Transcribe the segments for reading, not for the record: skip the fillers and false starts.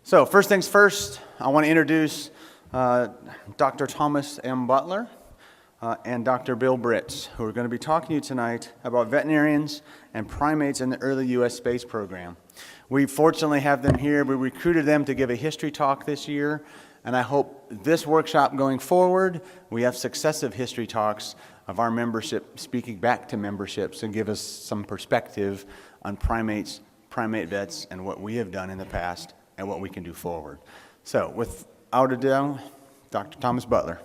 So first things first, I want to introduce Dr. Thomas M. Butler and Dr. Bill Britz, who are going to be talking to you tonight about veterinarians and primates in the early U.S. space program. We fortunately have them here. We recruited them to give a history talk this year, and I hope this workshop going forward, we have successive history talks of our membership speaking back to memberships and give us some perspective on primates, primate vets, and what we have done in the past and what we can do forward. So without ado, Dr. Thomas Butler.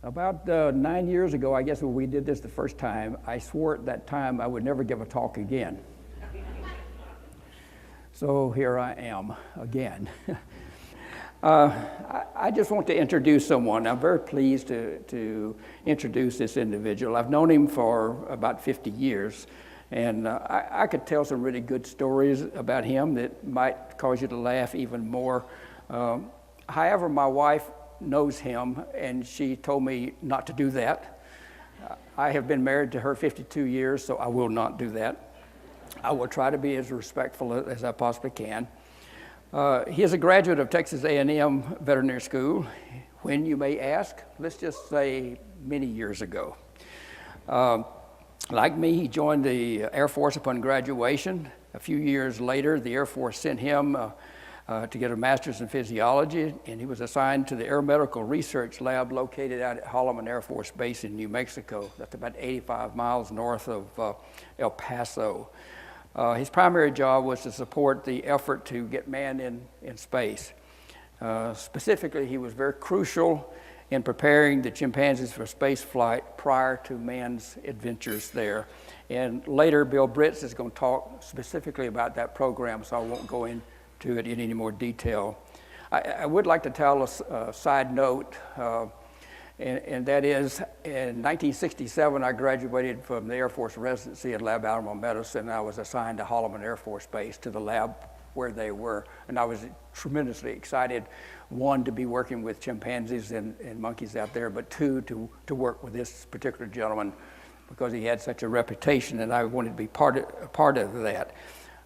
About 9 years ago, I guess when we did this the first time, I swore at that time I would never give a talk again. So here I am again. I just want to introduce someone. I'm very pleased to introduce this individual. I've known him for about 50 years, and I could tell some really good stories about him that might cause you to laugh even more. However, my wife knows him, and she told me not to do that. I have been married to her 52 years, so I will not do that. I will try to be as respectful as I possibly can. He is a graduate of Texas A&M Veterinary School. When, you may ask? Let's just say many years ago. Like me, he joined the Air Force upon graduation. A few years later, the Air Force sent him to get a master's in physiology, and he was assigned to the Aeromedical Research Lab located out at Holloman Air Force Base in New Mexico. That's about 85 miles north of El Paso. His primary job was to support the effort to get man in space. Specifically, he was very crucial in preparing the chimpanzees for space flight prior to man's adventures there. And later, Bill Britz is going to talk specifically about that program, so I won't go into it in any more detail. I would like to tell a side note, and that is, in 1967, I graduated from the Air Force residency in lab animal medicine. I was assigned to Holloman Air Force Base, to the lab where they were, and I was tremendously excited, one, to be working with chimpanzees and monkeys out there, but two, to work with this particular gentleman because he had such a reputation, and I wanted to be part of that.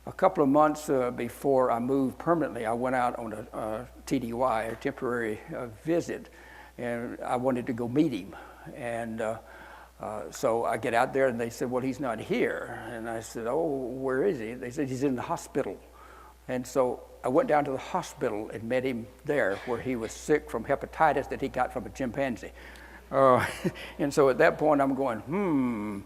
A couple of months before I moved permanently, I went out on a TDY, a temporary visit, and I wanted to go meet him. And so I get out there, and they said, well, he's not here. And I said, oh, where is he? They said, he's in the hospital. And so I went down to the hospital and met him there, where he was sick from hepatitis that he got from a chimpanzee. And so at that point, I'm going,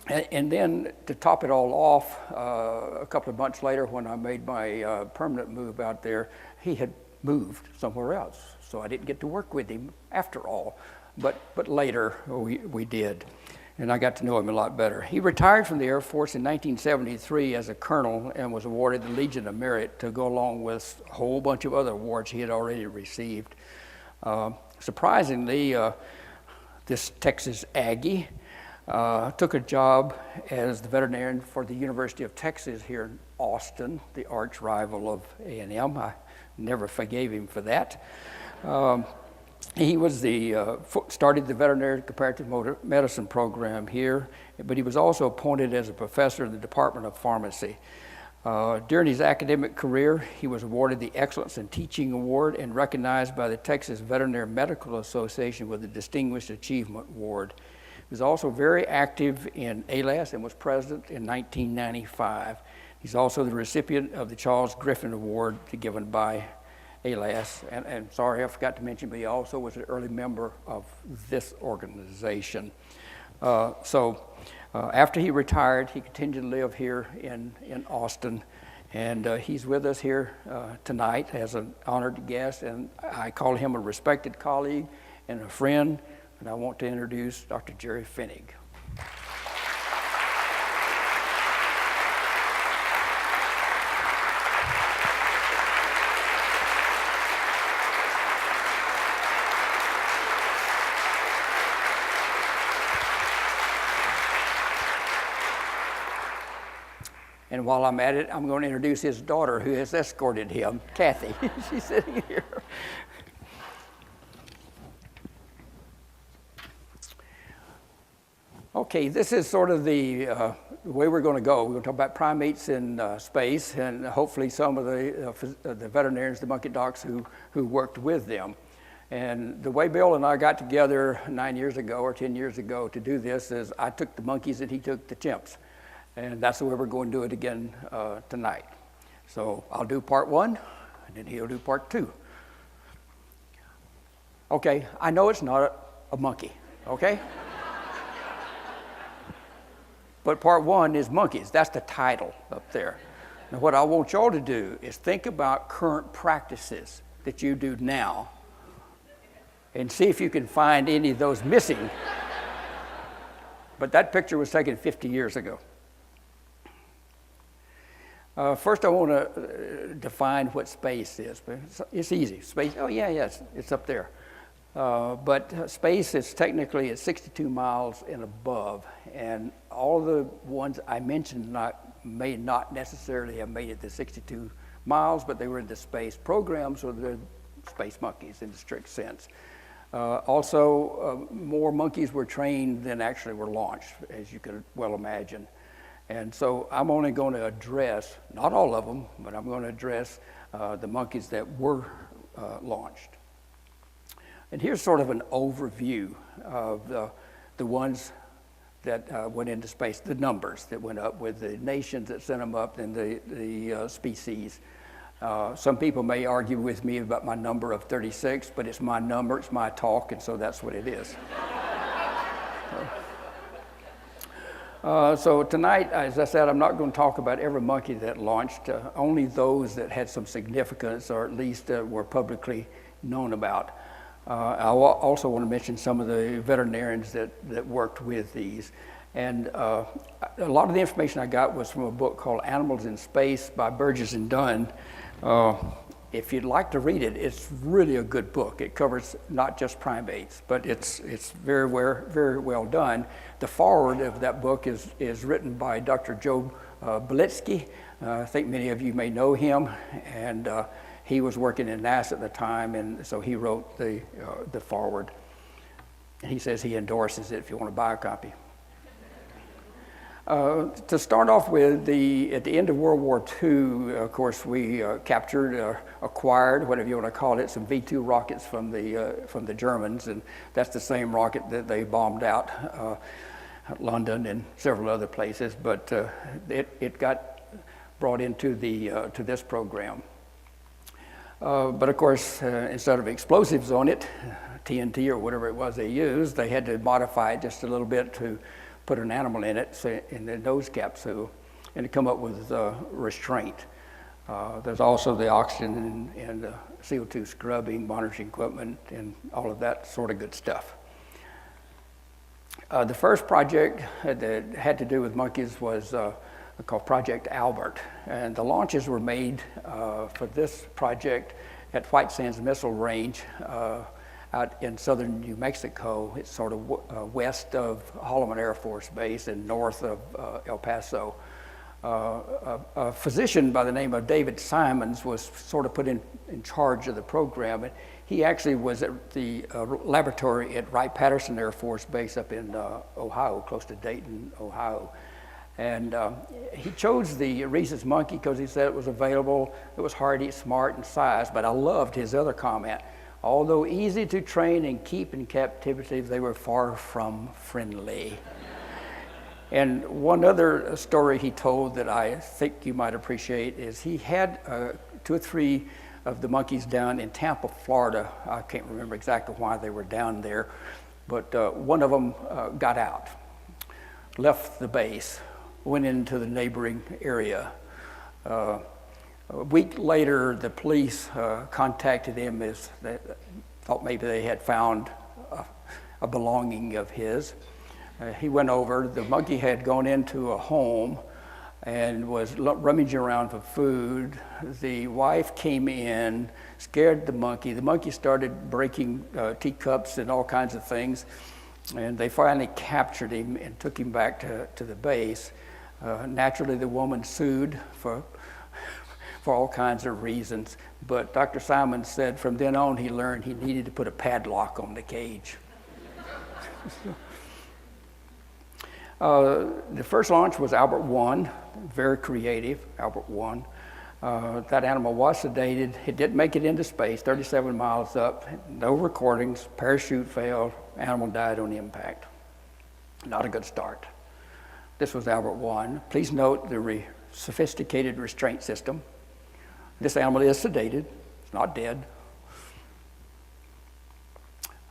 and then to top it all off, a couple of months later, when I made my permanent move out there, he had moved somewhere else. So I didn't get to work with him after all, but later we did, and I got to know him a lot better. He retired from the Air Force in 1973 as a colonel and was awarded the Legion of Merit to go along with a whole bunch of other awards he had already received. Surprisingly, this Texas Aggie took a job as the veterinarian for the University of Texas here in Austin, the arch rival of A&M. I never forgave him for that. He was started the veterinary comparative medicine program here, but he was also appointed as a professor in the Department of Pharmacy. During his academic career, he was awarded the Excellence in Teaching Award and recognized by the Texas Veterinary Medical Association with the Distinguished Achievement Award. He was also very active in ALAS and was president in 1995. He's also the recipient of the Charles Griffin Award given by ALAS. And sorry, I forgot to mention, but he also was an early member of this organization. After he retired, he continued to live here in Austin. And he's with us here tonight as an honored guest. And I call him a respected colleague and a friend. And I want to introduce Dr. Jerry Fenig. And And while I'm at it, I'm going to introduce his daughter who has escorted him, Kathy. She's sitting here. Okay, this is sort of the way we're going to go. We're going to talk about primates in space, and hopefully some of the veterinarians, the monkey docs who worked with them. And the way Bill and I got together 9 years ago or 10 years ago to do this is I took the monkeys and he took the chimps. And that's the way we're going to do it again tonight. So I'll do part 1, and then he'll do part 2. Okay, I know it's not a monkey, okay? But part 1 is monkeys. That's the title up there. Now what I want y'all to do is think about current practices that you do now and see if you can find any of those missing. But that picture was taken 50 years ago. First I want to define what space is. It's easy. Space, oh yeah, yes, it's up there. But space is technically at 62 miles and above, and all the ones I mentioned may not necessarily have made it to 62 miles, but they were in the space program, so they're space monkeys in the strict sense. Also, more monkeys were trained than actually were launched, as you could well imagine. And so I'm only going to address, not all of them, but I'm going to address the monkeys that were launched. And here's sort of an overview of the ones that went into space, the numbers that went up with the nations that sent them up and the species. Some people may argue with me about my number of 36, but it's my number, it's my talk, and so that's what it is. So tonight, as I said, I'm not going to talk about every monkey that launched, only those that had some significance or at least were publicly known about. I also want to mention some of the veterinarians that worked with these. And a lot of the information I got was from a book called Animals in Space by Burgess and Dunn. If you'd like to read it, it's really a good book. It covers not just primates, but it's very well done. The foreword of that book is written by Dr. Joe Beletsky. I think many of you may know him, and he was working in NASA at the time, and so he wrote the foreword. And he says he endorses it if you want to buy a copy. To start off with, at the end of World War II, of course, we captured, acquired, whatever you want to call it, some V-2 rockets from the Germans, and that's the same rocket that they bombed out London and several other places. But it got brought into to this program. But of course, instead of explosives on it, TNT or whatever it was they used, they had to modify it just a little bit to put an animal in it, in the nose capsule, and to come up with restraint. There's also the oxygen and the CO2 scrubbing, monitoring equipment, and all of that sort of good stuff. The first project that had to do with monkeys was called Project Albert, and the launches were made for this project at White Sands Missile Range out in southern New Mexico. It's sort of west of Holloman Air Force Base and north of El Paso. A physician by the name of David Simons was sort of put in charge of the program. And he actually was at the laboratory at Wright-Patterson Air Force Base up in Ohio, close to Dayton, Ohio. And he chose the rhesus monkey because he said it was available, it was hardy, smart, and sized. But I loved his other comment. Although easy to train and keep in captivity, they were far from friendly. And one other story he told that I think you might appreciate is he had 2 or 3 of the monkeys down in Tampa, Florida. I can't remember exactly why they were down there, but one of them got out, left the base, went into the neighboring area. A week later, the police contacted him as they thought maybe they had found a belonging of his. He went over. The monkey had gone into a home and was rummaging around for food. The wife came in, scared the monkey. The monkey started breaking teacups and all kinds of things, and they finally captured him and took him back to the base. Naturally, the woman sued for all kinds of reasons, but Dr. Simon said from then on he learned he needed to put a padlock on the cage. The first launch was Albert 1, very creative, Albert 1. That animal was sedated. It didn't make it into space, 37 miles up, no recordings, parachute failed, animal died on impact. Not a good start. This was Albert 1. Please note the sophisticated restraint system. This animal is sedated, it's not dead.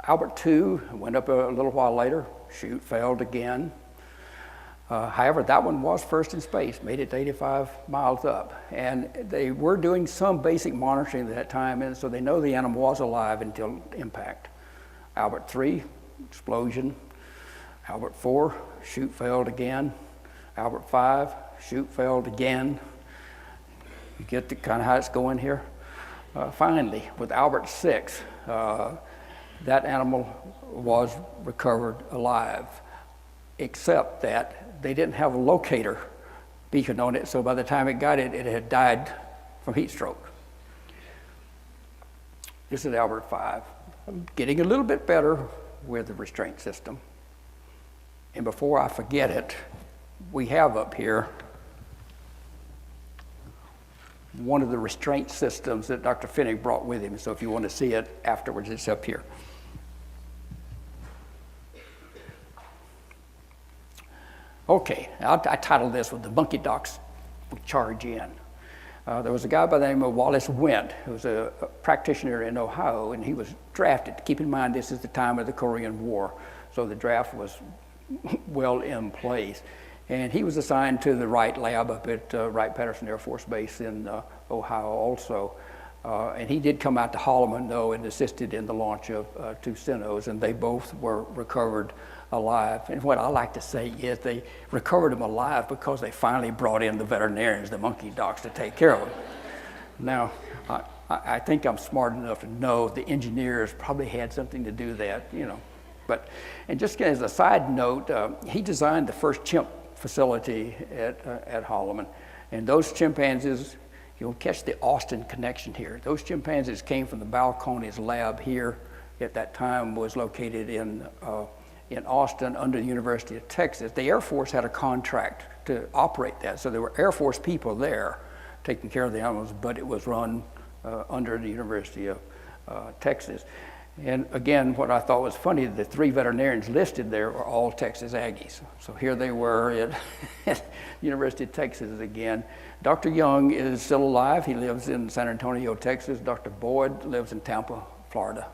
Albert 2 went up a little while later, chute failed again. However, that one was first in space, made it to 85 miles up. And they were doing some basic monitoring at that time, and so they know the animal was alive until impact. Albert 3, explosion. Albert 4, chute failed again. Albert 5, chute failed again. You get the kind of how it's going here? Finally, with Albert 6, that animal was recovered alive, except that they didn't have a locator beacon on it, so by the time it got it, it had died from heat stroke. This is Albert 5. I'm getting a little bit better with the restraint system. And before I forget it, we have up here one of the restraint systems that Dr. Fenig brought with him. So if you want to see it afterwards, it's up here. Okay, I titled this with the monkey docs charge in. There was a guy by the name of Wallace Went, who was a practitioner in Ohio, and he was drafted. Keep in mind, this is the time of the Korean War, so the draft was well in place. And he was assigned to the Wright lab up at Wright-Patterson Air Force Base in Ohio also. And he did come out to Holloman, though, and assisted in the launch of 2 Sinos, and they both were recovered alive. And what I like to say is they recovered them alive because they finally brought in the veterinarians, the monkey docs, to take care of them. Now, I think I'm smart enough to know the engineers probably had something to do with that, you know. And just as a side note, he designed the first chimp facility at Holloman. And those chimpanzees, you'll catch the Austin connection here. Those chimpanzees came from the Balcones lab here. At that time was located in Austin under the University of Texas. The Air Force had a contract to operate that. So there were Air Force people there taking care of the animals, but it was run under the University of Texas. And again, what I thought was funny, the 3 veterinarians listed there were all Texas Aggies. So here they were at University of Texas again. Dr. Young is still alive. He lives in San Antonio, Texas. Dr. Boyd lives in Tampa, Florida.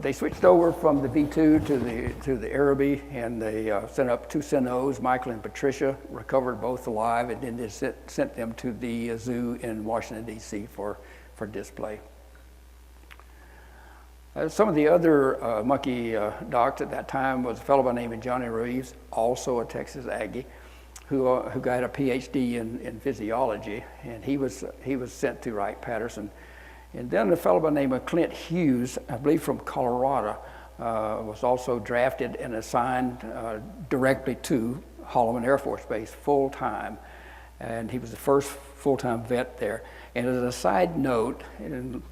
They switched over from the V2 to the Araby, and they sent up 2 Sinos, Michael and Patricia, recovered both alive, and then they sent them to the zoo in Washington, D.C. for display. Some of the other monkey docs at that time was a fellow by the name of Johnny Reeves, also a Texas Aggie, who got a PhD in physiology, and he was sent to Wright-Patterson. And then a fellow by the name of Clint Hughes, I believe from Colorado, was also drafted and assigned directly to Holloman Air Force Base full-time. And he was the first full-time vet there. And as a side note, in the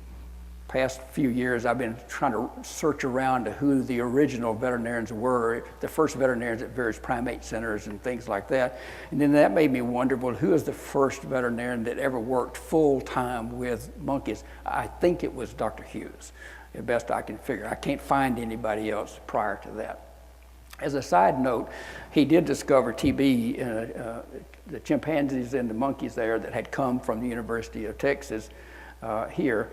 past few years, I've been trying to search around to who the original veterinarians were, the first veterinarians at various primate centers and things like that. And then that made me wonder, well, who is the first veterinarian that ever worked full-time with monkeys? I think it was Dr. Hughes, the best I can figure. I can't find anybody else prior to that. As a side note, he did discover TB, the chimpanzees and the monkeys there that had come from the University of Texas here.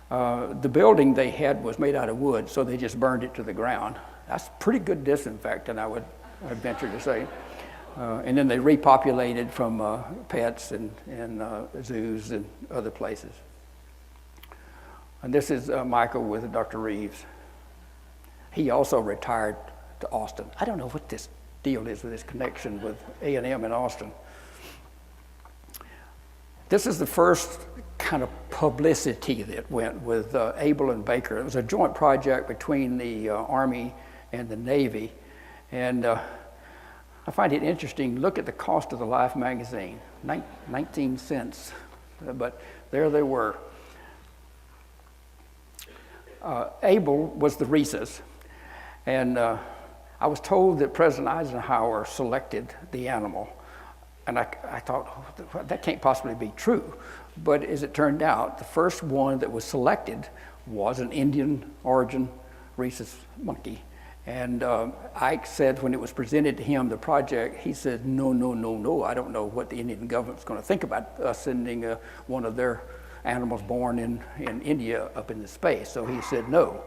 The building they had was made out of wood, so they just burned it to the ground. That's pretty good disinfectant, I would venture to say. And then they repopulated from pets and zoos and other places. And this is Michael with Dr. Reeves. He also retired to Austin. I don't know what this deal is with this connection with A&M in Austin. This is the first kind of publicity that went with Abel and Baker. It was a joint project between the Army and the Navy. And I find it interesting. Look at the cost of the Life magazine, 19 cents, but there they were. Abel was the rhesus, and I was told that President Eisenhower selected the animal, and I thought, oh, that can't possibly be true. But as it turned out, the first one that was selected was an Indian origin rhesus monkey. And Ike said when it was presented to him, the project, he said, no, I don't know what the Indian government's going to think about us sending one of their animals born in India up into space. So he said no.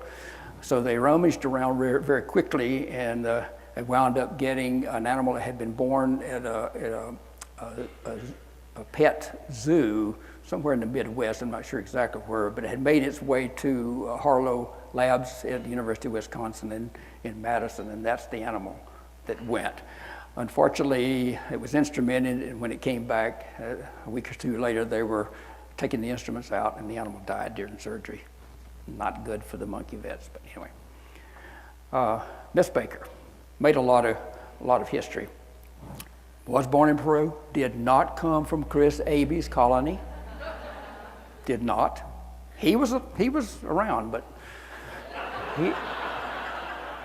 So they rummaged around very quickly, and they wound up getting an animal that had been born at a pet zoo somewhere in the Midwest. I'm not sure exactly where, but it had made its way to Harlow Labs at the University of Wisconsin in Madison, and that's the animal that went. Unfortunately, it was instrumented, and when it came back a week or two later, they were taking the instruments out, and the animal died during surgery. Not good for the monkey vets, but anyway. Miss Baker made a lot of history. Was born in Peru, did not come from Chris Abe's colony. Did not. He was around, but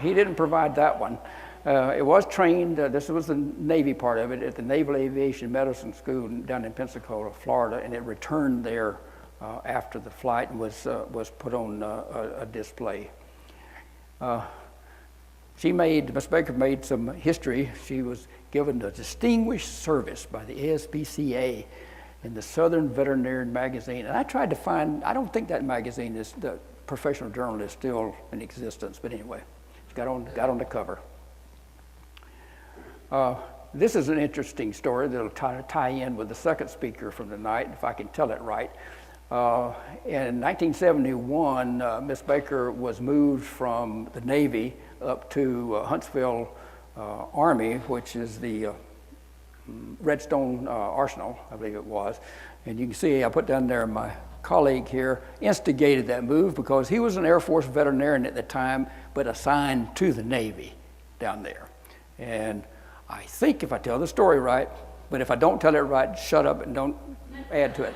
he didn't provide that one. It was trained, this was the Navy part of it, at the Naval Aviation Medicine School down in Pensacola, Florida, and it returned there after the flight and was put on a display. Miss Baker made some history. She was given a distinguished service by the ASPCA in the Southern Veterinarian magazine. And I tried to find, I don't think that magazine the professional journal is still in existence, but anyway, she got on the cover. This is an interesting story that'll tie in with the second speaker from the night, if I can tell it right. In 1971, Miss Baker was moved from the Navy up to Huntsville Army, which is the Redstone Arsenal, I believe it was. And you can see I put down there my colleague here instigated that move because he was an Air Force veterinarian at the time, but assigned to the Navy down there. And I think if I tell the story right, but if I don't tell it right, shut up and don't add to it.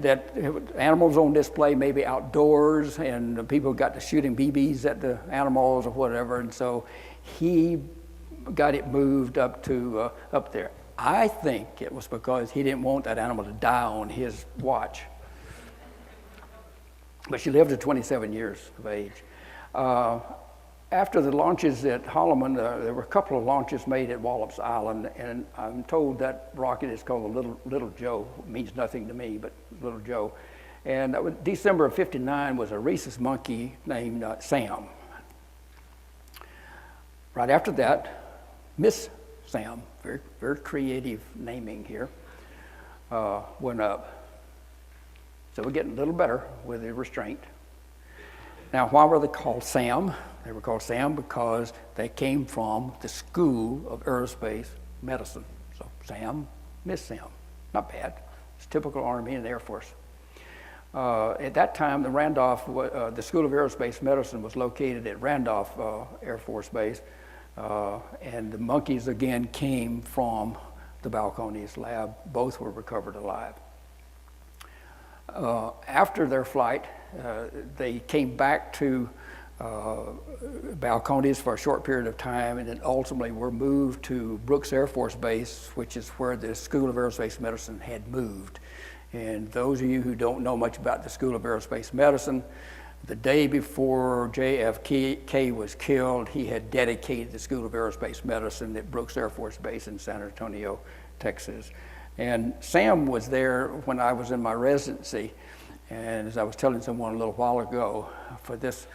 That animals on display, maybe outdoors, and people got to shooting BBs at the animals or whatever, and so he got it moved up to up there. I think it was because he didn't want that animal to die on his watch. But she lived to 27 years of age. After the launches at Holloman, there were a couple of launches made at Wallops Island, and I'm told that rocket is called the Little Joe. It means nothing to me, but Little Joe. And that was December of '59 was a rhesus monkey named Sam. Right after that, Miss Sam, very, very creative naming here, went up. So we're getting a little better with the restraint. Now, why were they called Sam? They were called Sam because they came from the School of Aerospace Medicine. So Sam, Miss Sam, not bad. It's typical Army and Air Force. At that time, the School of Aerospace Medicine was located at Randolph Air Force Base, and the monkeys again came from the Balcones lab. Both were recovered alive. After their flight, they came back to Balcones for a short period of time, and then ultimately were moved to Brooks Air Force Base, which is where the School of Aerospace Medicine had moved. And those of you who don't know much about the School of Aerospace Medicine, the day before JFK was killed, he had dedicated the School of Aerospace Medicine at Brooks Air Force Base in San Antonio, Texas. And Sam was there when I was in my residency. And as I was telling someone a little while ago, for this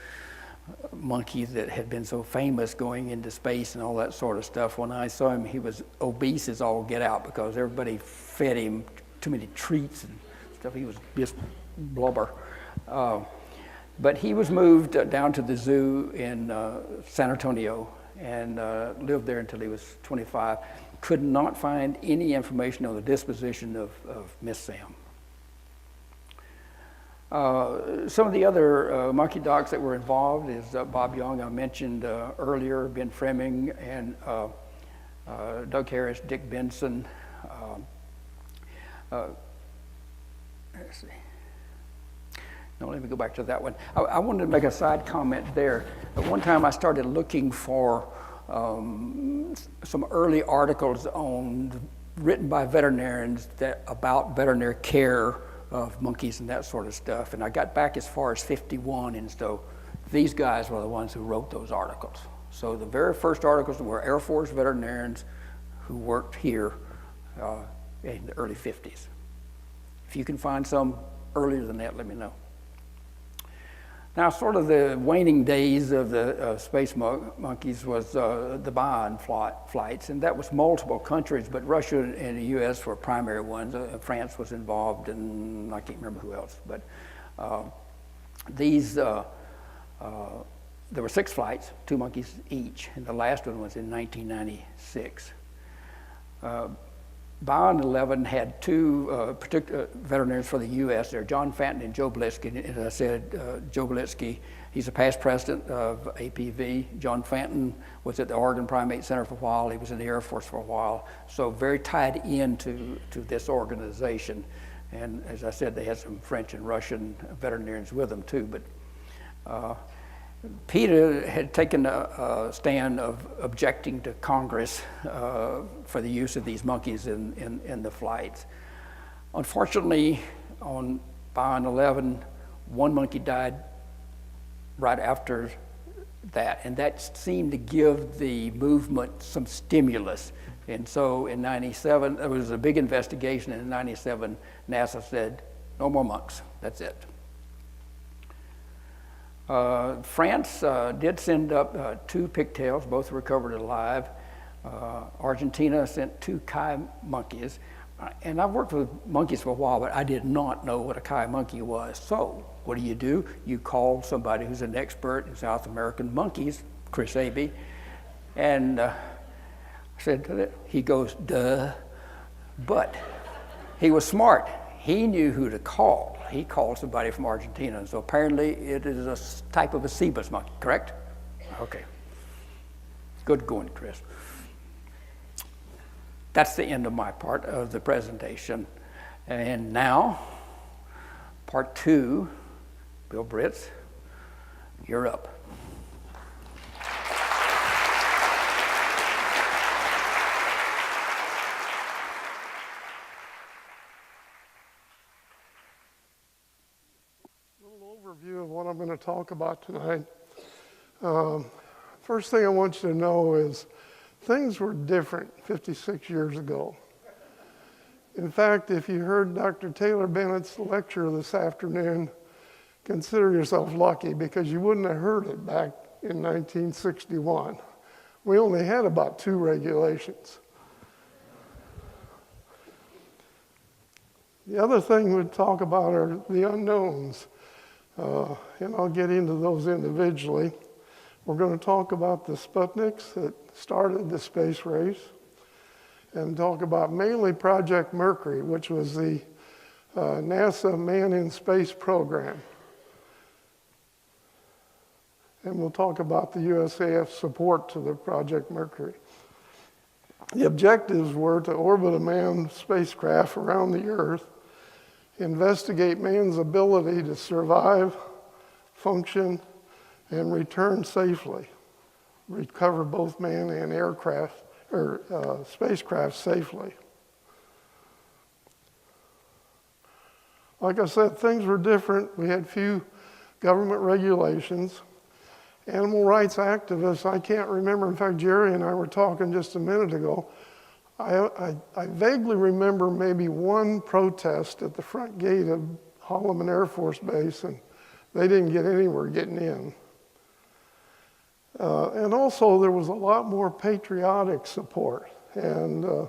monkey that had been so famous going into space and all that sort of stuff, when I saw him, he was obese as all get out because everybody fed him too many treats and stuff. He was just blubber. But he was moved down to the zoo in San Antonio and lived there until he was 25. Could not find any information on the disposition of Miss Sam. Some of the other monkey docs that were involved is Bob Young, I mentioned earlier, Ben Fremming, and Doug Harris, Dick Benson. Let's see. No, let me go back to that one. I wanted to make a side comment there. At one time I started looking for some early articles written by veterinarians about veterinary care of monkeys and that sort of stuff. And I got back as far as 51, and so these guys were the ones who wrote those articles. So the very first articles were Air Force veterinarians who worked here in the early 50s. If you can find some earlier than that, let me know. Now, sort of the waning days of the space monkeys was the Bion flights, and that was multiple countries, but Russia and the US were primary ones. France was involved, and I can't remember who else, but there were 6 flights, 2 monkeys each, and the last one was in 1996. Bion 11 had 2 particular veterinarians for the U.S. there, John Fenton and Joe Beletsky. And as I said, Joe Beletsky, he's a past president of APV. John Fenton was at the Oregon Primate Center for a while. He was in the Air Force for a while. So very tied into this organization. And as I said, they had some French and Russian veterinarians with them too. But Peter had taken a stand of objecting to Congress for the use of these monkeys in the flights. Unfortunately, on Bion 11, 1 monkey died right after that, and that seemed to give the movement some stimulus. And so in 97, there was a big investigation, and in 97, NASA said, no more monks, that's it. France did send up 2 pigtails, both recovered alive. Argentina sent 2 Kai monkeys. And I've worked with monkeys for a while, but I did not know what a Kai monkey was. So what do? You call somebody who's an expert in South American monkeys, Chris Abe, and I said, he goes, duh. But he was smart. He knew who to call. He called somebody from Argentina. So apparently it is a type of a Cebus monkey, correct? Okay. Good going, Chris. That's the end of my part of the presentation. And now, part 2, Bill Britz, you're up. Overview of what I'm going to talk about tonight. First thing I want you to know is things were different 56 years ago. In fact, if you heard Dr. Taylor Bennett's lecture this afternoon, consider yourself lucky because you wouldn't have heard it back in 1961. We only had about 2 regulations. The other thing we'd talk about are the unknowns. And I'll get into those individually. We're going to talk about the Sputniks that started the space race, and talk about mainly Project Mercury, which was the NASA Man in Space program. And we'll talk about the USAF support to the Project Mercury. The objectives were to orbit a manned spacecraft around the Earth, investigate man's ability to survive, function, and return safely. Recover both man and aircraft or spacecraft safely. Like I said, things were different. We had few government regulations. Animal rights activists, I can't remember. In fact, Jerry and I were talking just a minute ago. I vaguely remember maybe 1 protest at the front gate of Holloman Air Force Base, and they didn't get anywhere getting in. And also there was a lot more patriotic support. And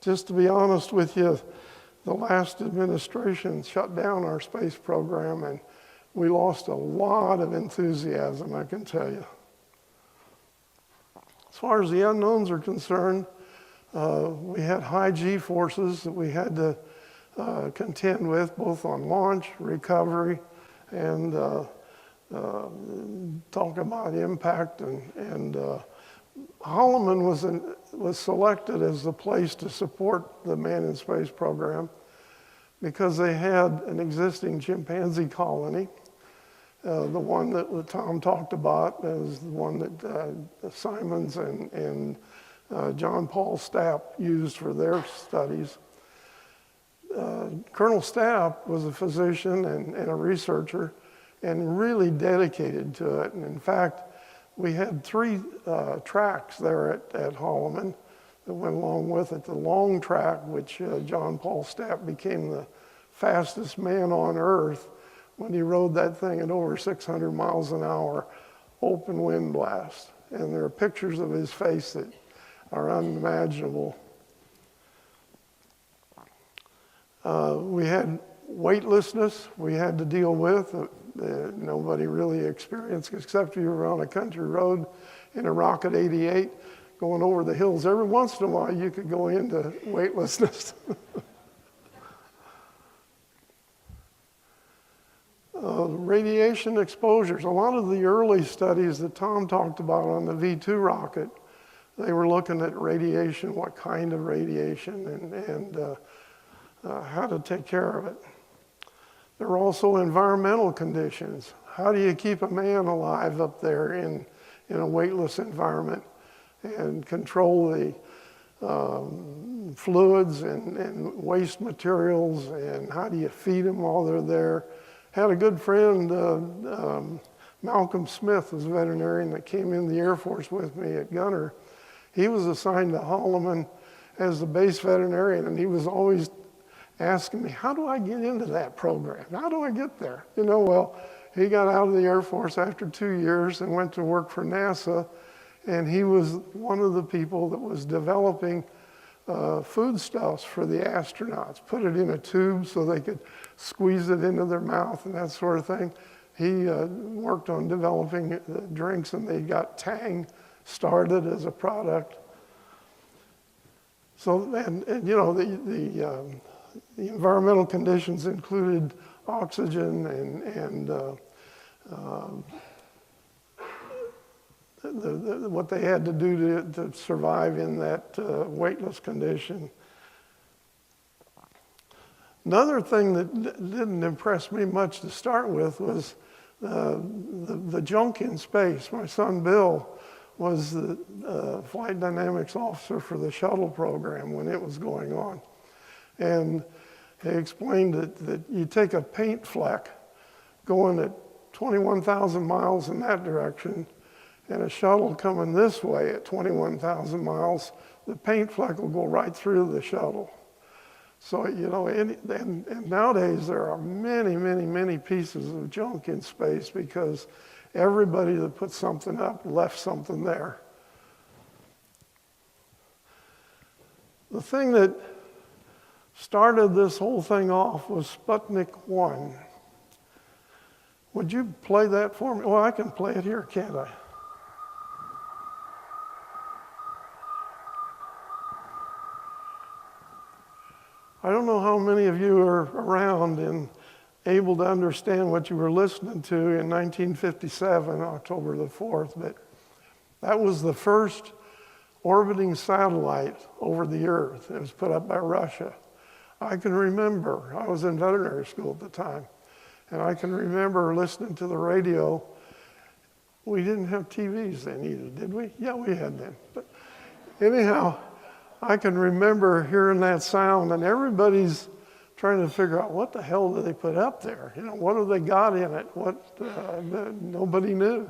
just to be honest with you, the last administration shut down our space program, and we lost a lot of enthusiasm, I can tell you. As far as the unknowns are concerned, we had high G-forces that we had to contend with, both on launch, recovery, and talk about impact and Holloman was selected as the place to support the manned in space program because they had an existing chimpanzee colony. The one that Tom talked about is the one that Simons and John Paul Stapp used for their studies. Colonel Stapp was a physician and a researcher and really dedicated to it. And in fact, we had 3 tracks there at Holloman that went along with it. The long track, which John Paul Stapp became the fastest man on Earth when he rode that thing at over 600 miles an hour, open wind blast. And there are pictures of his face that are unimaginable. We had weightlessness we had to deal with. Nobody really experienced, except if you were on a country road in a Rocket 88 going over the hills. Every once in a while, you could go into weightlessness. Radiation exposures. A lot of the early studies that Tom talked about on the V2 rocket, they were looking at radiation, what kind of radiation, and how to take care of it. There are also environmental conditions. How do you keep a man alive up there in a weightless environment and control the fluids and waste materials, and how do you feed them while they're there? Had a good friend, Malcolm Smith, was a veterinarian that came in the Air Force with me at Gunner. He was assigned to Holloman as the base veterinarian, and he was always asking me, how do I get into that program? How do I get there? Well, he got out of the Air Force after 2 years and went to work for NASA, and he was one of the people that was developing foodstuffs for the astronauts, put it in a tube so they could squeeze it into their mouth and that sort of thing. He worked on developing drinks, and they got Tang started as a product. So, and the environmental conditions included oxygen and what they had to do to survive in that weightless condition. Another thing that didn't impress me much to start with was the junk in space. My son Bill was the flight dynamics officer for the shuttle program when it was going on. And he explained that you take a paint fleck going at 21,000 miles in that direction, and a shuttle coming this way at 21,000 miles, the paint fleck will go right through the shuttle. So, and nowadays there are many, many, many pieces of junk in space because everybody that put something up left something there. The thing that started this whole thing off was Sputnik 1. Would you play that for me? Well, I can play it here, can't I? I don't know how many of you are around and able to understand what you were listening to in 1957, October the 4th, but that was the first orbiting satellite over the Earth. It was put up by Russia. I can remember, I was in veterinary school at the time, and I can remember listening to the radio. We didn't have TVs then either, did we? Yeah, we had them. But anyhow, I can remember hearing that sound, and everybody's trying to figure out what the hell do they put up there? What have they got in it? Nobody knew.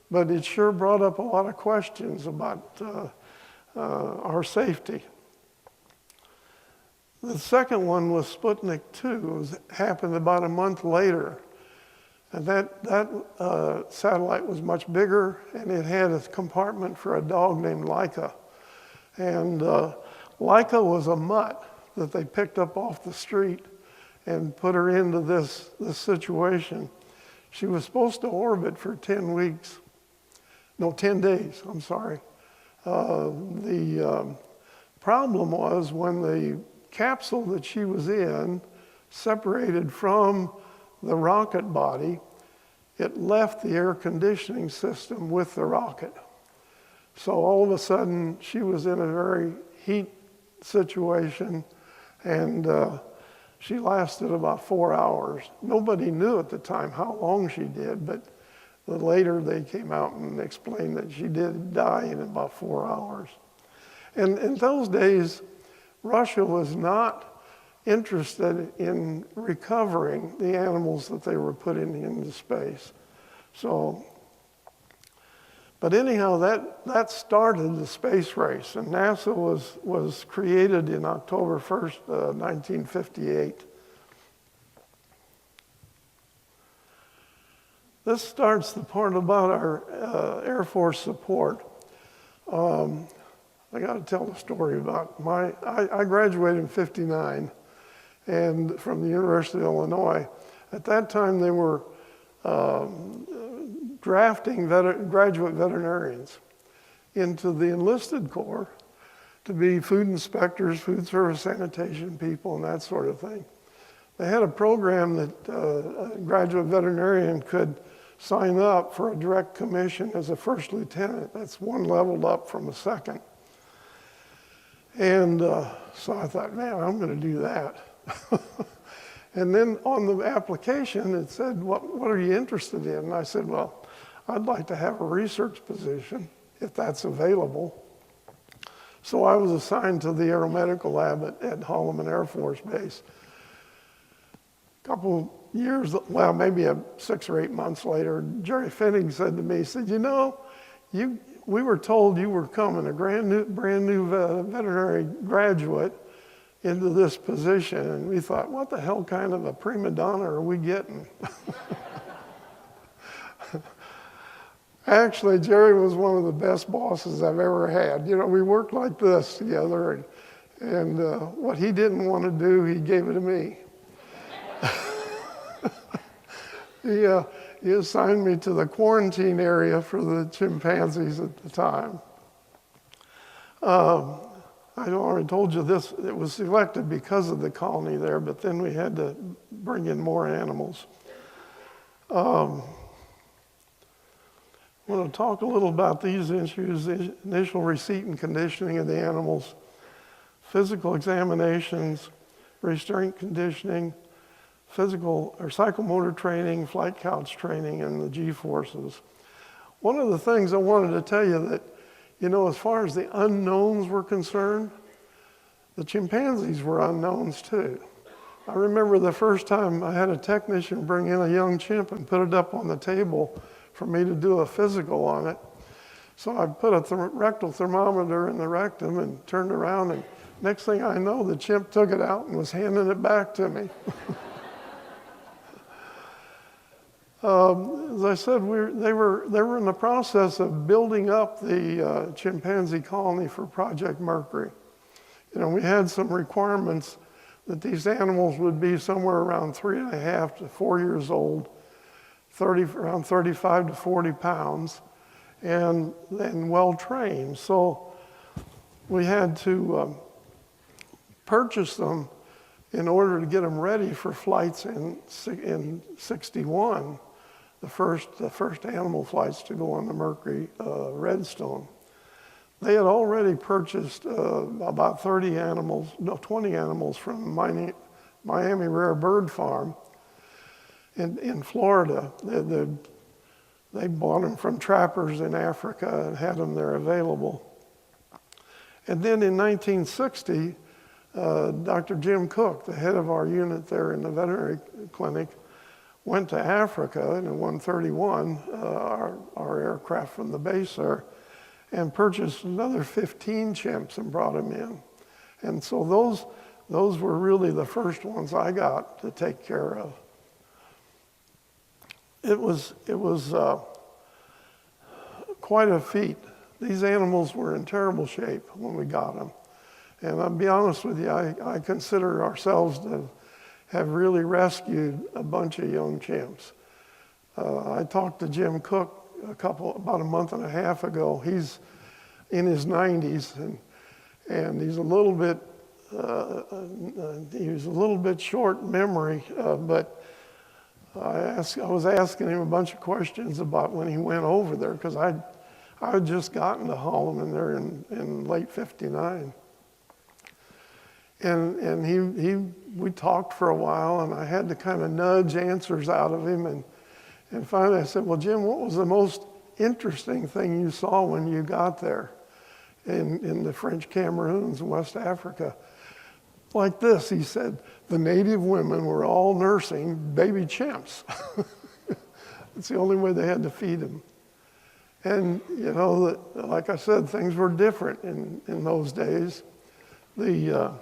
But it sure brought up a lot of questions about our safety. The second one was Sputnik 2. It happened about a month later. And that satellite was much bigger, and it had a compartment for a dog named Laika. And Laika was a mutt that they picked up off the street and put her into this situation. She was supposed to orbit for 10 days, I'm sorry. The problem was when the capsule that she was in separated from the rocket body, it left the air conditioning system with the rocket. So all of a sudden, she was in a very heat situation, and she lasted about 4 hours. Nobody knew at the time how long she did, but later they came out and explained that she did die in about 4 hours. And in those days, Russia was not interested in recovering the animals that they were putting into space. So, but anyhow, that started the space race, and NASA was created in October 1st, 1958. This starts the part about our Air Force support. I got to tell the story about I graduated in '59, and from the University of Illinois. At that time, they were drafting graduate veterinarians into the enlisted corps to be food inspectors, food service sanitation people, and that sort of thing. They had a program that a graduate veterinarian could sign up for a direct commission as a first lieutenant. That's one level up from a second. And so I thought, man, I'm going to do that. And then on the application, it said, what are you interested in? And I said, well, I'd like to have a research position if that's available. So I was assigned to the aeromedical lab at Holloman Air Force Base. A couple years, well, maybe 6 or 8 months later, Jerry Fenig said to me, he said, you know, we were told you were coming, a brand new veterinary graduate into this position, and we thought, what the hell kind of a prima donna are we getting? Actually, Jerry was one of the best bosses I've ever had. You know, we worked like this together, and what he didn't want to do, he gave it to me. He assigned me to the quarantine area for the chimpanzees at the time. I already told you this, it was selected because of the colony there, but then we had to bring in more animals. I want to talk a little about these issues: initial receipt and conditioning of the animals, physical examinations, restraint conditioning, physical or psychomotor training, flight couch training, and the Gforces. One of the things I wanted to tell you that, you know, as far as the unknowns were concerned, the chimpanzees were unknowns too. I remember the first time I had a technician bring in a young chimp and put it up on the table for me to do a physical on it. So I put a rectal thermometer in the rectum and turned around, and next thing I know, the chimp took it out and was handing it back to me. As I said, they were in the process of building up the chimpanzee colony for Project Mercury. You know, we had some requirements that these animals would be somewhere around 3.5 to 4 years old, around 35 to 40 pounds, and well trained. So we had to purchase them in order to get them ready for flights in '61. The first animal flights to go on the Mercury Redstone. They had already purchased about 20 animals from Miami Rare Bird Farm in Florida. They bought them from trappers in Africa and had them there available. And then in 1960, Dr. Jim Cook, the head of our unit there in the veterinary clinic, went to Africa in 131, our aircraft from the base there, and purchased another 15 chimps and brought them in. And so those were really the first ones I got to take care of. It was quite a feat. These animals were in terrible shape when we got them. And I'll be honest with you, I consider ourselves to have really rescued a bunch of young chimps. I talked to Jim Cook about a month and a half ago. He's in his 90s, and he's a little bit short memory, but I was asking him a bunch of questions about when he went over there, because I I had just gotten to Holland in there in late '59. And we talked for a while, and I had to kind of nudge answers out of him. And finally I said, well, Jim, what was the most interesting thing you saw when you got there in the French Cameroons in West Africa? Like this, he said, the native women were all nursing baby chimps. It's the only way they had to feed them. And, you know, like I said, things were different in those days. The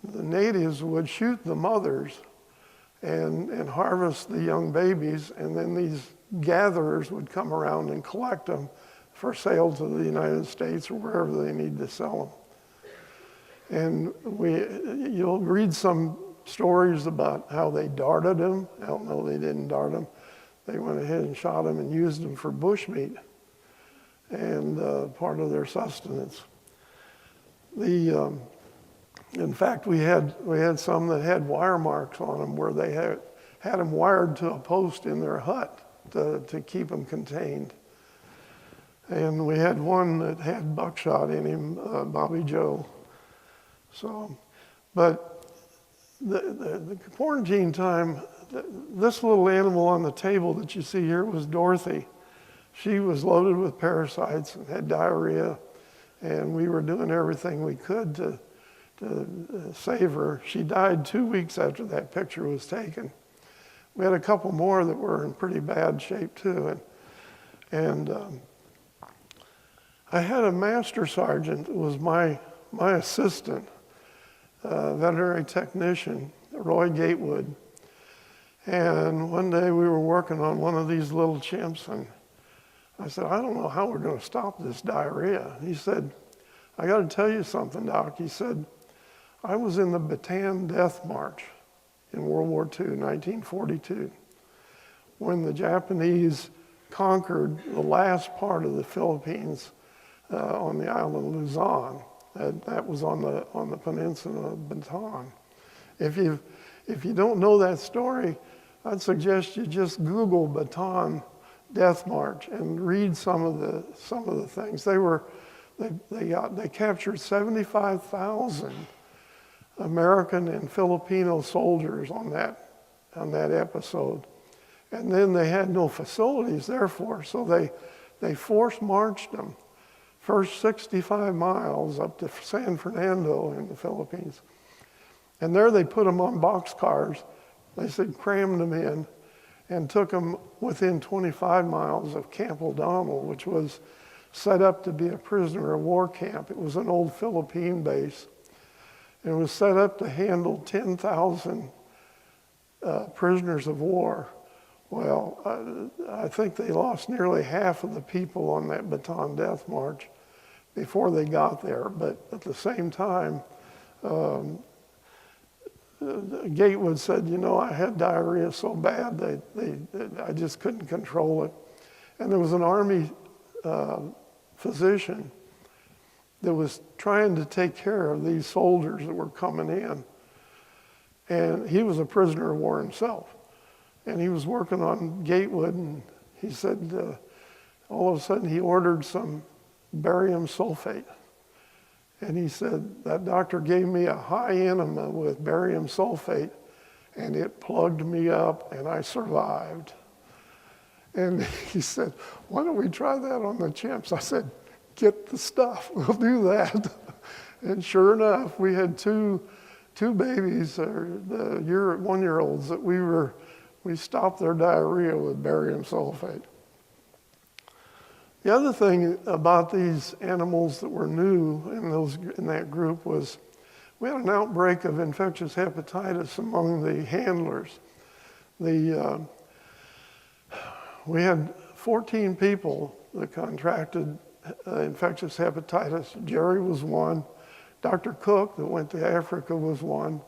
natives would shoot the mothers and harvest the young babies, and then these gatherers would come around and collect them for sale to the United States or wherever they need to sell them. And you'll read some stories about how they darted them. I don't know, they didn't dart them. They went ahead and shot them and used them for bushmeat and part of their sustenance. In fact, we had some that had wire marks on them where they had them wired to a post in their hut to keep them contained. And we had one that had buckshot in him, Bobby Joe. So, but the quarantine time, this little animal on the table that you see here was Dorothy. She was loaded with parasites and had diarrhea, and we were doing everything we could to save her. She died 2 weeks after that picture was taken. We had a couple more that were in pretty bad shape too. And I had a master sergeant that was my assistant, veterinary technician, Roy Gatewood. And one day we were working on one of these little chimps, and I said, I don't know how we're going to stop this diarrhea. He said, I got to tell you something, Doc. He said, I was in the Bataan Death March in World War II, 1942, when the Japanese conquered the last part of the Philippines on the island of Luzon. That was on the peninsula of Bataan. If you don't know that story, I'd suggest you just Google Bataan Death March and read some of the things. They captured 75,000 American and Filipino soldiers on that episode. And then they had no facilities, therefore, so they force marched them first 65 miles up to San Fernando in the Philippines. And there they put them on boxcars. They said crammed them in and took them within 25 miles of Camp O'Donnell, which was set up to be a prisoner of war camp. It was an old Philippine base. It was set up to handle 10,000 prisoners of war. Well, I think they lost nearly half of the people on that Bataan Death March before they got there. But at the same time, Gatewood said, you know, I had diarrhea so bad I just couldn't control it. And there was an Army physician that was trying to take care of these soldiers that were coming in. And he was a prisoner of war himself. And he was working on Gatewood, and he said, all of a sudden he ordered some barium sulfate. And he said, that doctor gave me a high enema with barium sulfate, and it plugged me up, and I survived. And he said, why don't we try that on the chimps? I said, get the stuff, we'll do that. And sure enough, we had two babies, the 1-year-olds, that we stopped their diarrhea with barium sulfate. The other thing about these animals that were new in that group was we had an outbreak of infectious hepatitis among the handlers. We had 14 people that contracted infectious hepatitis. Jerry was one. Dr. Cook, that went to Africa, was one.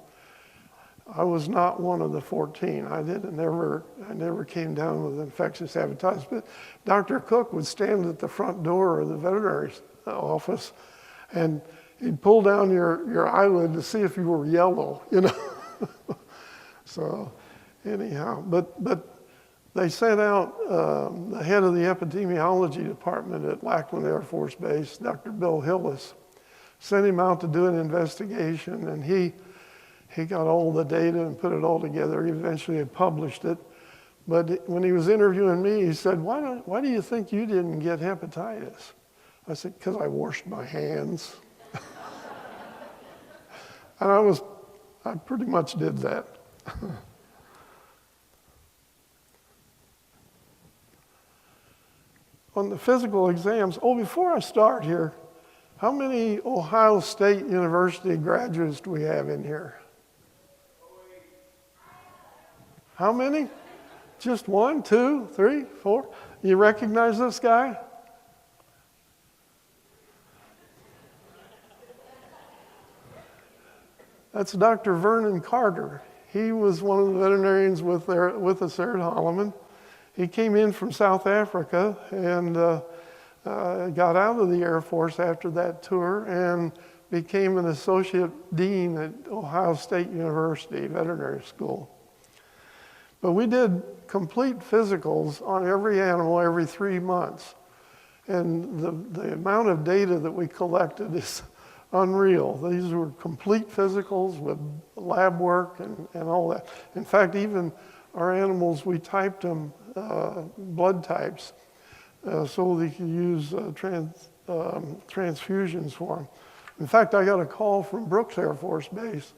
I was not one of the 14. I never came down with infectious hepatitis, but Dr. Cook would stand at the front door of the veterinary office, and he'd pull down your eyelid to see if you were yellow, you know. So anyhow, but they sent out the head of the epidemiology department at Lackland Air Force Base, Dr. Bill Hillis, sent him out to do an investigation, and he got all the data and put it all together. He eventually published it. But when he was interviewing me, he said, why do you think you didn't get hepatitis? I said, because I washed my hands. And I pretty much did that. On the physical exams, before I start here, how many Ohio State University graduates do we have in here? How many? Just 1, 2, 3, 4? You recognize this guy? That's Dr. Vernon Carter. He was one of the veterinarians with us there at Holloman. He came in from South Africa and got out of the Air Force after that tour and became an associate dean at Ohio State University Veterinary School. But we did complete physicals on every animal every 3 months. And the amount of data that we collected is unreal. These were complete physicals with lab work and all that. In fact, even our animals, we typed them blood types so they could use transfusions for them. In fact, I got a call from Brooks Air Force Base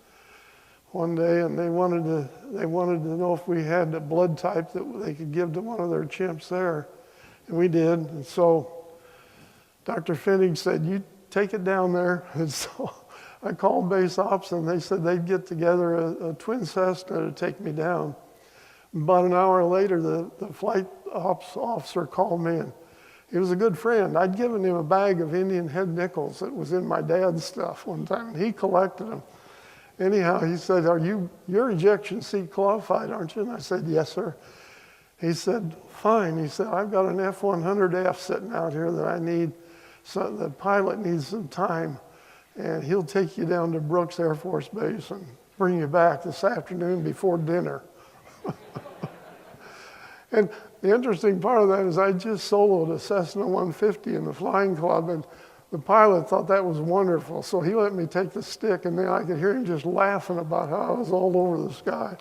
one day, and they wanted to know if we had a blood type that they could give to one of their chimps there, and we did. And so Dr. Fenig said, "You take it down there." And so I called base ops, and they said they'd get together a twin Cessna to take me down. About an hour later, the flight ops officer called me, and he was a good friend. I'd given him a bag of Indian head nickels that was in my dad's stuff one time, and he collected them. Anyhow, he said, you're ejection seat qualified, aren't you? And I said, yes, sir. He said, fine. He said, I've got an F-100F sitting out here that I need, so the pilot needs some time, and he'll take you down to Brooks Air Force Base and bring you back this afternoon before dinner. And the interesting part of that is I just soloed a Cessna 150 in the flying club, and the pilot thought that was wonderful. So he let me take the stick, and then I could hear him just laughing about how I was all over the sky.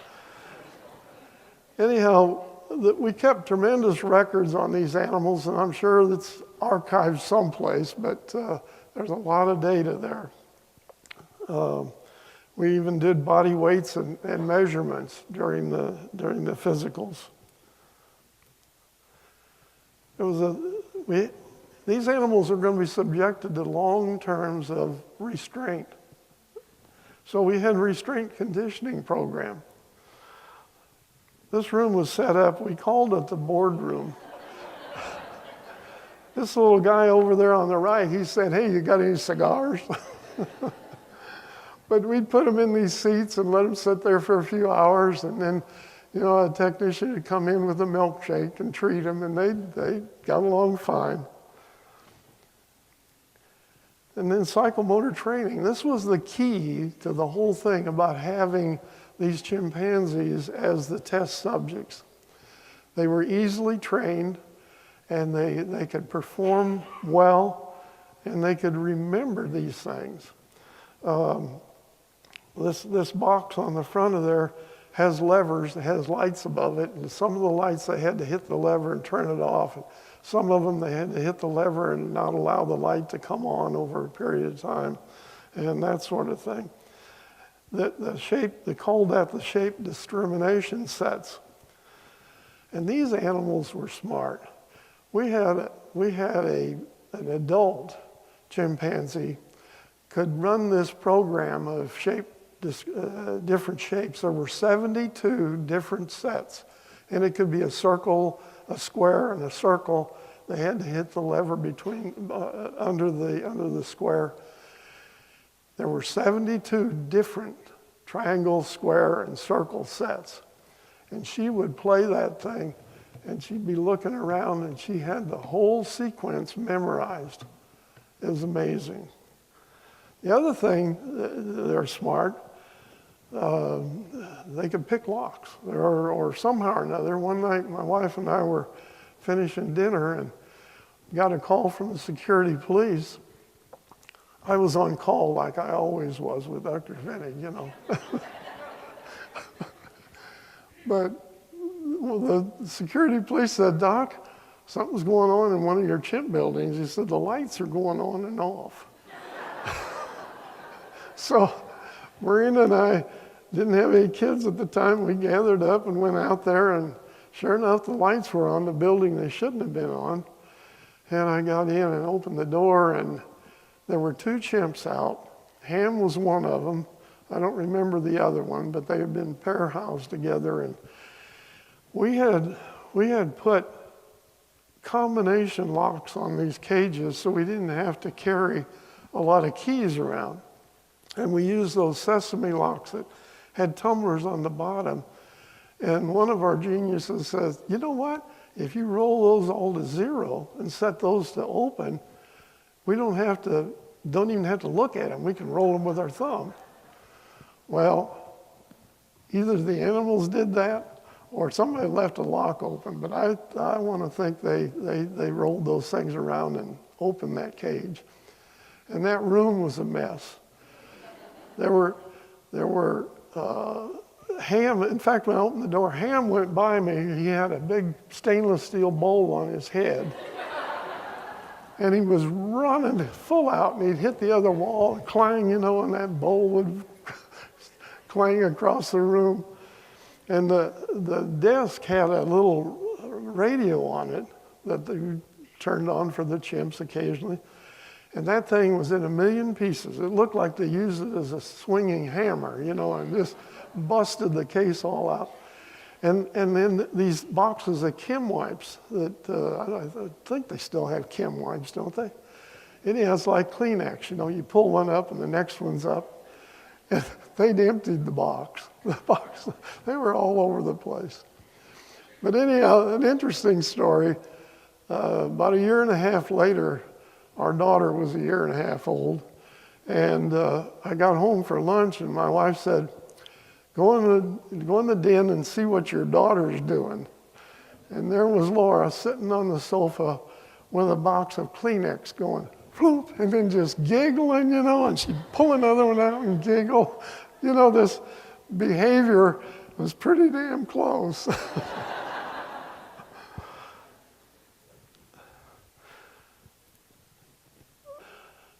Anyhow, we kept tremendous records on these animals, and I'm sure it's archived someplace, but there's a lot of data there. We even did body weights and measurements during the physicals. These animals are going to be subjected to long terms of restraint. So we had restraint conditioning program. This room was set up, we called it the boardroom. This little guy over there on the right, he said, hey, you got any cigars? But we'd put them in these seats and let them sit there for a few hours, and then a technician would come in with a milkshake and treat them, and they got along fine. And then psychomotor training. This was the key to the whole thing about having these chimpanzees as the test subjects. They were easily trained, and they could perform well, and they could remember these things. This box on the front of there has levers, it has lights above it, and some of the lights they had to hit the lever and turn it off. And some of them they had to hit the lever and not allow the light to come on over a period of time, and that sort of thing. They called that the shape discrimination sets. And these animals were smart. We had an adult chimpanzee could run this program of different shapes. There were 72 different sets, and it could be a circle, a square, and a circle. They had to hit the lever between under the square. There were 72 different triangle, square, and circle sets, and she would play that thing, and she'd be looking around, and she had the whole sequence memorized. It was amazing. The other thing, they're smart. The they could pick locks, or somehow or another. One night, my wife and I were finishing dinner and got a call from the security police. I was on call like I always was with Dr. Fenig, you know. But the security police said, "Doc, something's going on in one of your chimp buildings." He said, "The lights are going on and off." So Marina and I didn't have any kids at the time. We gathered up and went out there, and sure enough, the lights were on the building they shouldn't have been on. And I got in and opened the door, and there were 2 chimps out. Ham was one of them. I don't remember the other one, but they had been pair housed together. And we had put combination locks on these cages so we didn't have to carry a lot of keys around. And we used those sesame locks that had tumblers on the bottom. And one of our geniuses says, "You know what? If you roll those all to 0 and set those to open, we don't even have to look at them. We can roll them with our thumb." Well, either the animals did that or somebody left a lock open, but I want to think they rolled those things around and opened that cage. And that room was a mess. There were Ham, in fact, when I opened the door, Ham went by me. He had a big stainless steel bowl on his head. And he was running full out, and he'd hit the other wall and clang, you know, and that bowl would clang across the room. And the desk had a little radio on it that they turned on for the chimps occasionally. And that thing was in a million pieces. It looked like they used it as a swinging hammer, you know, and just busted the case all out. And then these boxes of Kim wipes that, I think they still have Kim wipes, don't they? Anyhow, it's like Kleenex, you know, you pull one up and the next one's up. And they'd emptied the box. They were all over the place. But anyhow, an interesting story. About a year and a half later, our daughter was a year and a half old. And I got home for lunch and my wife said, go in the den and see what your daughter's doing. And there was Laura sitting on the sofa with a box of Kleenex going, floop, and then just giggling, you know, and she'd pull another one out and giggle. You know, this behavior was pretty damn close.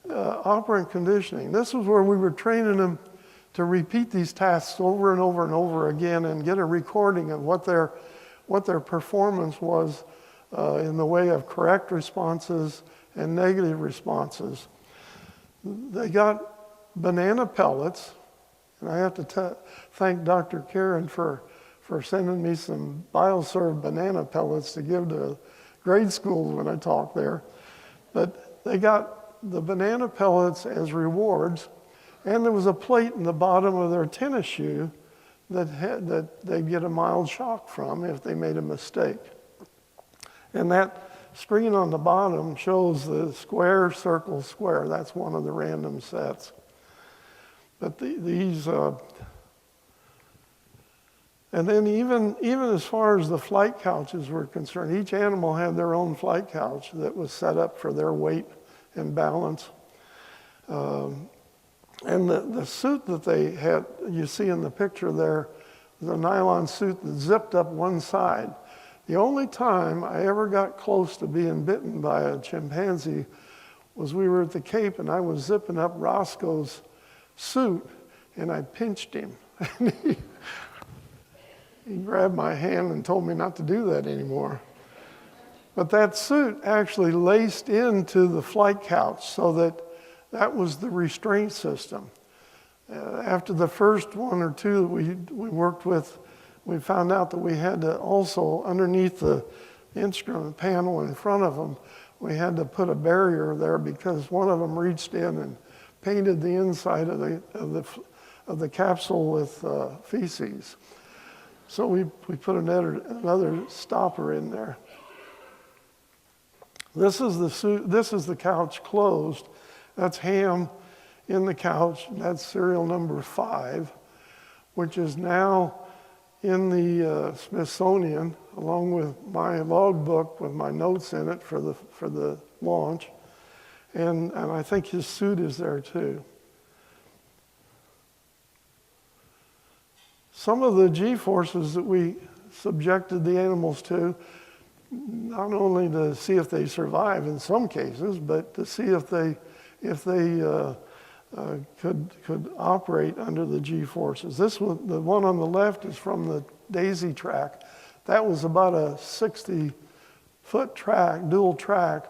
Operant conditioning. This was where we were training them to repeat these tasks over and over and over again and get a recording of what their performance was in the way of correct responses and negative responses. They got banana pellets, and I have to thank Dr. Karen for sending me some BioServe banana pellets to give to grade schools when I taught there. But they got the banana pellets as rewards, and there was a plate in the bottom of their tennis shoe that they'd get a mild shock from if they made a mistake. And that screen on the bottom shows the square, circle, square. That's one of the random sets. But and then even as far as the flight couches were concerned, each animal had their own flight couch that was set up for their weight and balance. And the suit that they had, you see in the picture there, was a nylon suit that zipped up one side. The only time I ever got close to being bitten by a chimpanzee was we were at the Cape and I was zipping up Roscoe's suit and I pinched him. And he grabbed my hand and told me not to do that anymore. But that suit actually laced into the flight couch so that was the restraint system. After the first one or two we worked with, we found out that we had to also, underneath the instrument panel in front of them, we had to put a barrier there because one of them reached in and painted the inside of the capsule with feces. So we put another stopper in there. This is the suit. This is the couch closed. That's Ham in the couch. That's serial number 5, which is now in the Smithsonian, along with my logbook with my notes in it for the launch, and I think his suit is there too. Some of the G-forces that we subjected the animals to, not only to see if they survive in some cases, but to see if they could operate under the G-forces. This one, the one on the left, is from the Daisy track. That was about a 60-foot track, dual track,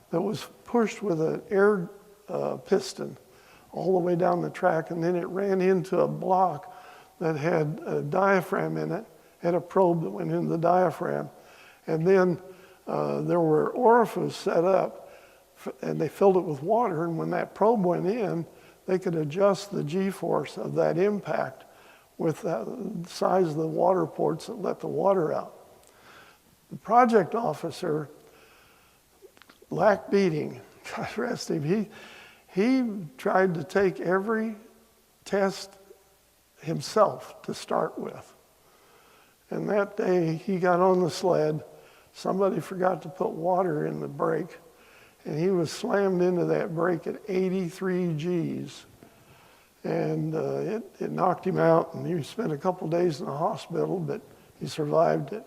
that was pushed with an air piston all the way down the track, and then it ran into a block that had a diaphragm in it, had a probe that went into the diaphragm, and then there were orifices set up, and they filled it with water, and when that probe went in, they could adjust the G-force of that impact with the size of the water ports that let the water out. The project officer, Lack Beating, God rest him, he tried to take every test himself to start with. And that day he got on the sled, somebody forgot to put water in the brake, and he was slammed into that brake at 83 Gs. And it knocked him out, and he spent a couple days in the hospital, but he survived it.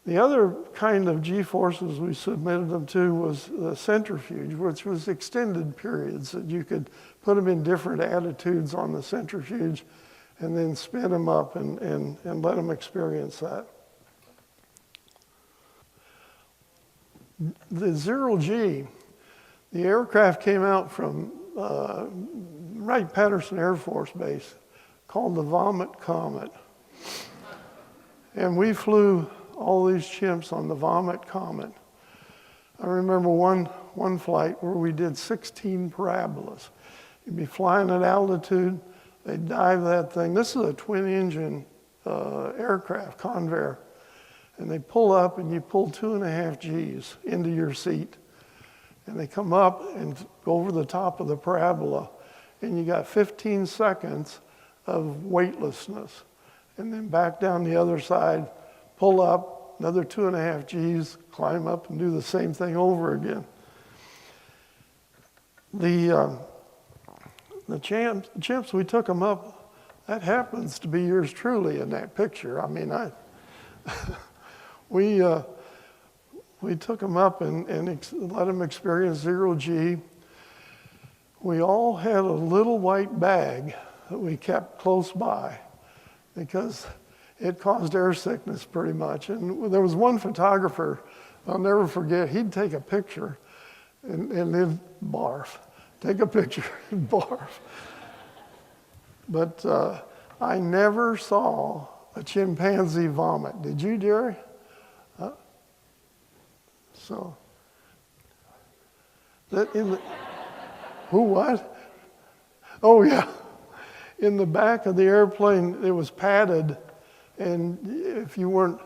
The other kind of G-forces we submitted them to was the centrifuge, which was extended periods that you could put them in different attitudes on the centrifuge and then spin them up and let them experience that. The 0G, the aircraft came out from Wright-Patterson Air Force Base called the Vomit Comet. And we flew all these chimps on the Vomit Comet. I remember one flight where we did 16 parabolas. You'd be flying at altitude, they'd dive that thing. This is a twin-engine aircraft, Convair. And they pull up, and you pull 2.5 Gs into your seat. And they come up and go over the top of the parabola, and you got 15 seconds of weightlessness. And then back down the other side, pull up, another 2.5 Gs, climb up and do the same thing over again. The chimps, we took them up. That happens to be yours truly in that picture. I mean, we took them up and let them experience 0G. We all had a little white bag that we kept close by because it caused air sickness pretty much. And there was one photographer, I'll never forget, he'd take a picture and then barf. Take a picture and barf. But I never saw a chimpanzee vomit. Did you, Jerry? So, that in the, who what? Oh yeah, in the back of the airplane it was padded, and if you weren't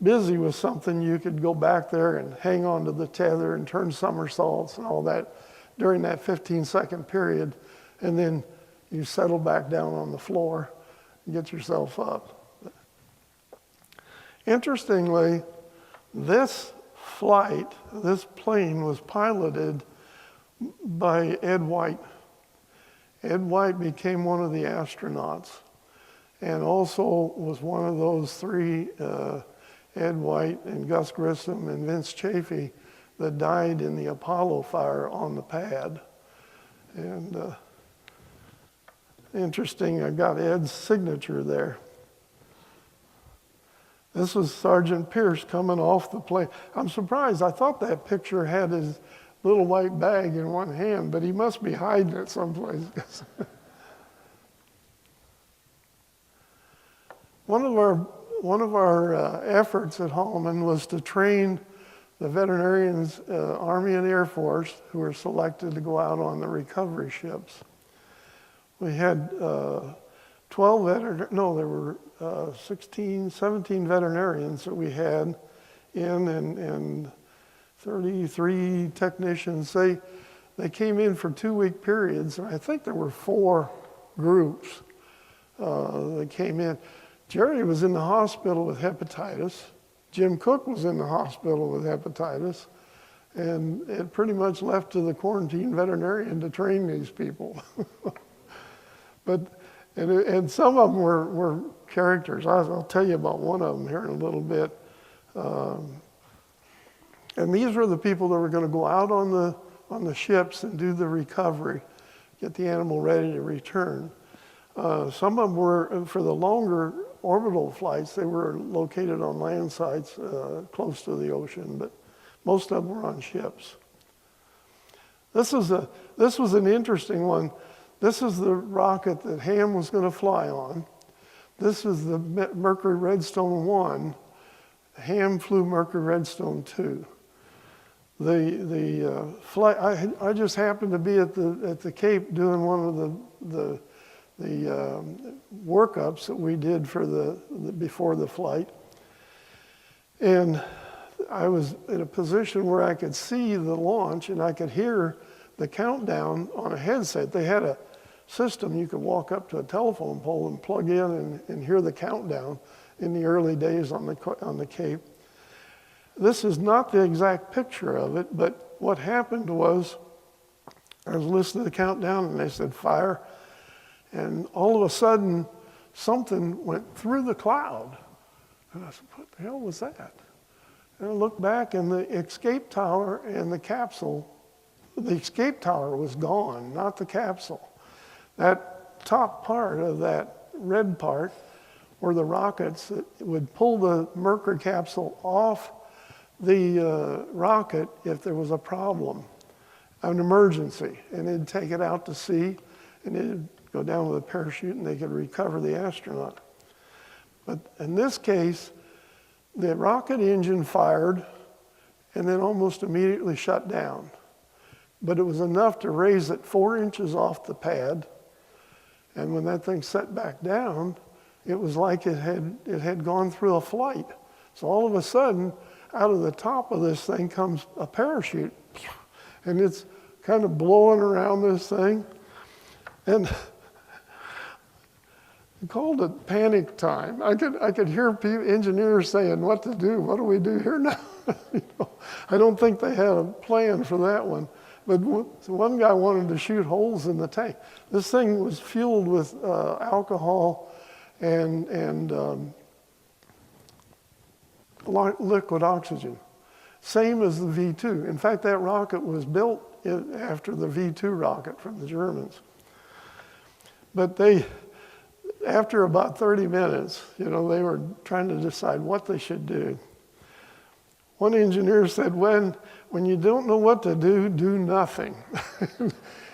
busy with something, you could go back there and hang on to the tether and turn somersaults and all that during that 15-second period, and then you settle back down on the floor and get yourself up. Interestingly, this flight, this plane was piloted by Ed White. Ed White became one of the astronauts and also was one of those three, Ed White and Gus Grissom and Vince Chafee, that died in the Apollo fire on the pad. And interesting, I got Ed's signature there. This was Sergeant Pierce coming off the plane. I'm surprised. I thought that picture had his little white bag in one hand, but he must be hiding it someplace. One of our efforts at Holloman was to train the Veterinarians, Army and Air Force, who were selected to go out on the recovery ships. We had 17 veterinarians that we had in, and 33 technicians. They came in for 2-week periods, and I think there were 4 groups that came in. Jerry was in the hospital with hepatitis. Jim Cook was in the hospital with hepatitis. And it pretty much left to the quarantine veterinarian to train these people. And some of them were characters. I'll tell you about one of them here in a little bit. And these were the people that were going to go out on the ships and do the recovery, get the animal ready to return. Some of them were, for the longer orbital flights, they were located on land sites close to the ocean, but most of them were on ships. This was an interesting one. This is the rocket that Ham was going to fly on. This is the Mercury Redstone 1. Ham flew Mercury Redstone 2. The flight. I just happened to be at the Cape doing one of the workups that we did for before the flight, and I was in a position where I could see the launch and I could hear the countdown on a headset. They had a system you could walk up to a telephone pole and plug in and hear the countdown in the early days on the Cape. This is not the exact picture of it, but what happened was I was listening to the countdown and they said fire, and all of a sudden something went through the cloud. And I said, what the hell was that? And I looked back and the escape tower and the capsule, the escape tower was gone, not the capsule. That top part of that red part were the rockets that would pull the Mercury capsule off the rocket if there was a problem, an emergency, and they'd take it out to sea and it'd go down with a parachute and they could recover the astronaut. But in this case, the rocket engine fired and then almost immediately shut down. But it was enough to raise it 4 inches off the pad. And when that thing set back down, it was like it had gone through a flight. So all of a sudden, out of the top of this thing comes a parachute. And it's kind of blowing around this thing. And we called it panic time. I could hear engineers saying, what to do? What do we do here now? I don't think they had a plan for that one. But one guy wanted to shoot holes in the tank. This thing was fueled with alcohol and liquid oxygen. Same as the V2. In fact, that rocket was built after the V2 rocket from the Germans. But after about 30 minutes, they were trying to decide what they should do. One engineer said, when you don't know what to do, do nothing.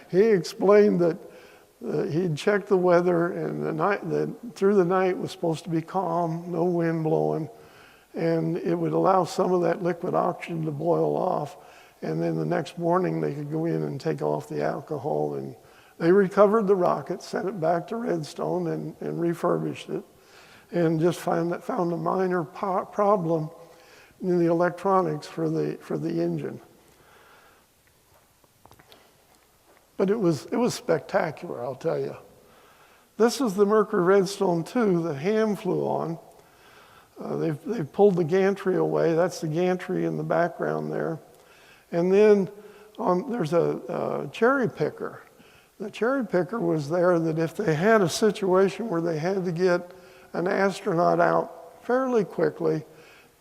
He explained that he'd checked the weather and through the night was supposed to be calm, no wind blowing, and it would allow some of that liquid oxygen to boil off, and then the next morning they could go in and take off the alcohol. And they recovered the rocket, sent it back to Redstone and refurbished it, and just found a minor problem in the electronics for the engine. But it was spectacular, I'll tell you. This is the Mercury Redstone 2 that Ham flew on. They've pulled the gantry away. That's the gantry in the background there. And then there's a cherry picker. The cherry picker was there that if they had a situation where they had to get an astronaut out fairly quickly,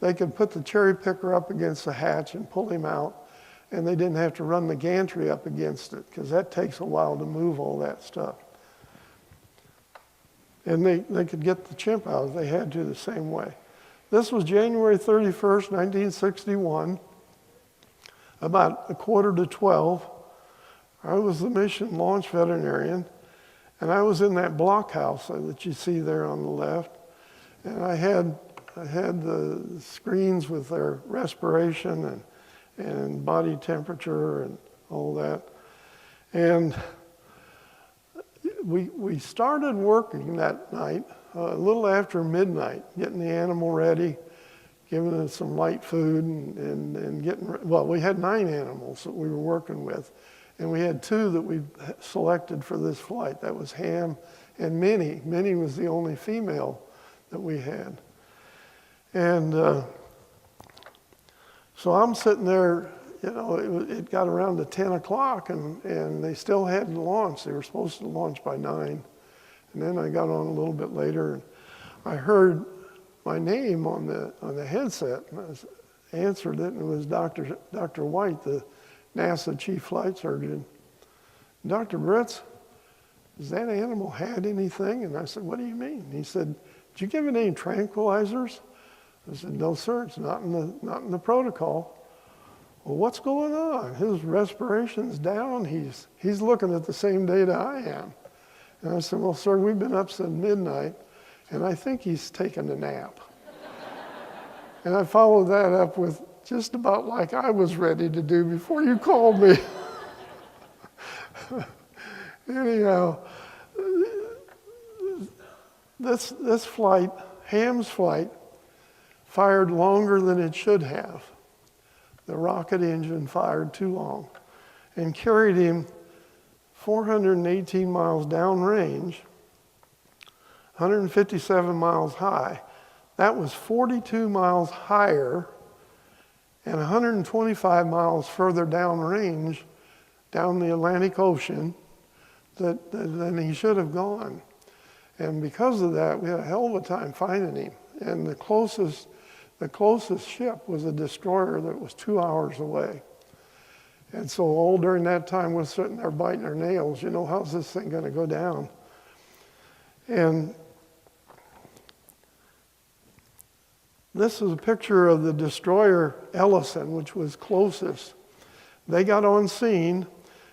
they could put the cherry picker up against the hatch and pull him out, and they didn't have to run the gantry up against it, because that takes a while to move all that stuff. And they could get the chimp out if they had to the same way. This was January 31st, 1961, about 11:45. I was the mission launch veterinarian, and I was in that blockhouse that you see there on the left, and I had the screens with their respiration and body temperature and all that. And we started working that night a little after midnight, getting the animal ready, giving it some light food and we had 9 animals that we were working with. And we had 2 that we selected for this flight. That was Ham and Minnie. Minnie was the only female that we had. And so I'm sitting there, you know, it got around to 10 o'clock and they still hadn't launched. They were supposed to launch by 9. And then I got on a little bit later and I heard my name on the headset, and I answered it, and it was Dr. White, the NASA chief flight surgeon. Dr. Britz, has that animal had anything? And I said, what do you mean? He said, did you give it any tranquilizers? I said, no, sir, it's not in the protocol. Well, what's going on? His respiration's down. He's looking at the same data I am. And I said, well, sir, we've been up since midnight, and I think he's taken a nap. And I followed that up with just about like I was ready to do before you called me. Anyhow, this flight, Ham's flight, fired longer than it should have. The rocket engine fired too long and carried him 418 miles downrange, 157 miles high. That was 42 miles higher and 125 miles further downrange down the Atlantic Ocean than he should have gone. And because of that, we had a hell of a time finding him. And the closest ship was a destroyer that was 2 hours away. And so all during that time, we're sitting there biting our nails. You know, how's this thing going to go down? And this is a picture of the destroyer Ellison, which was closest. They got on scene,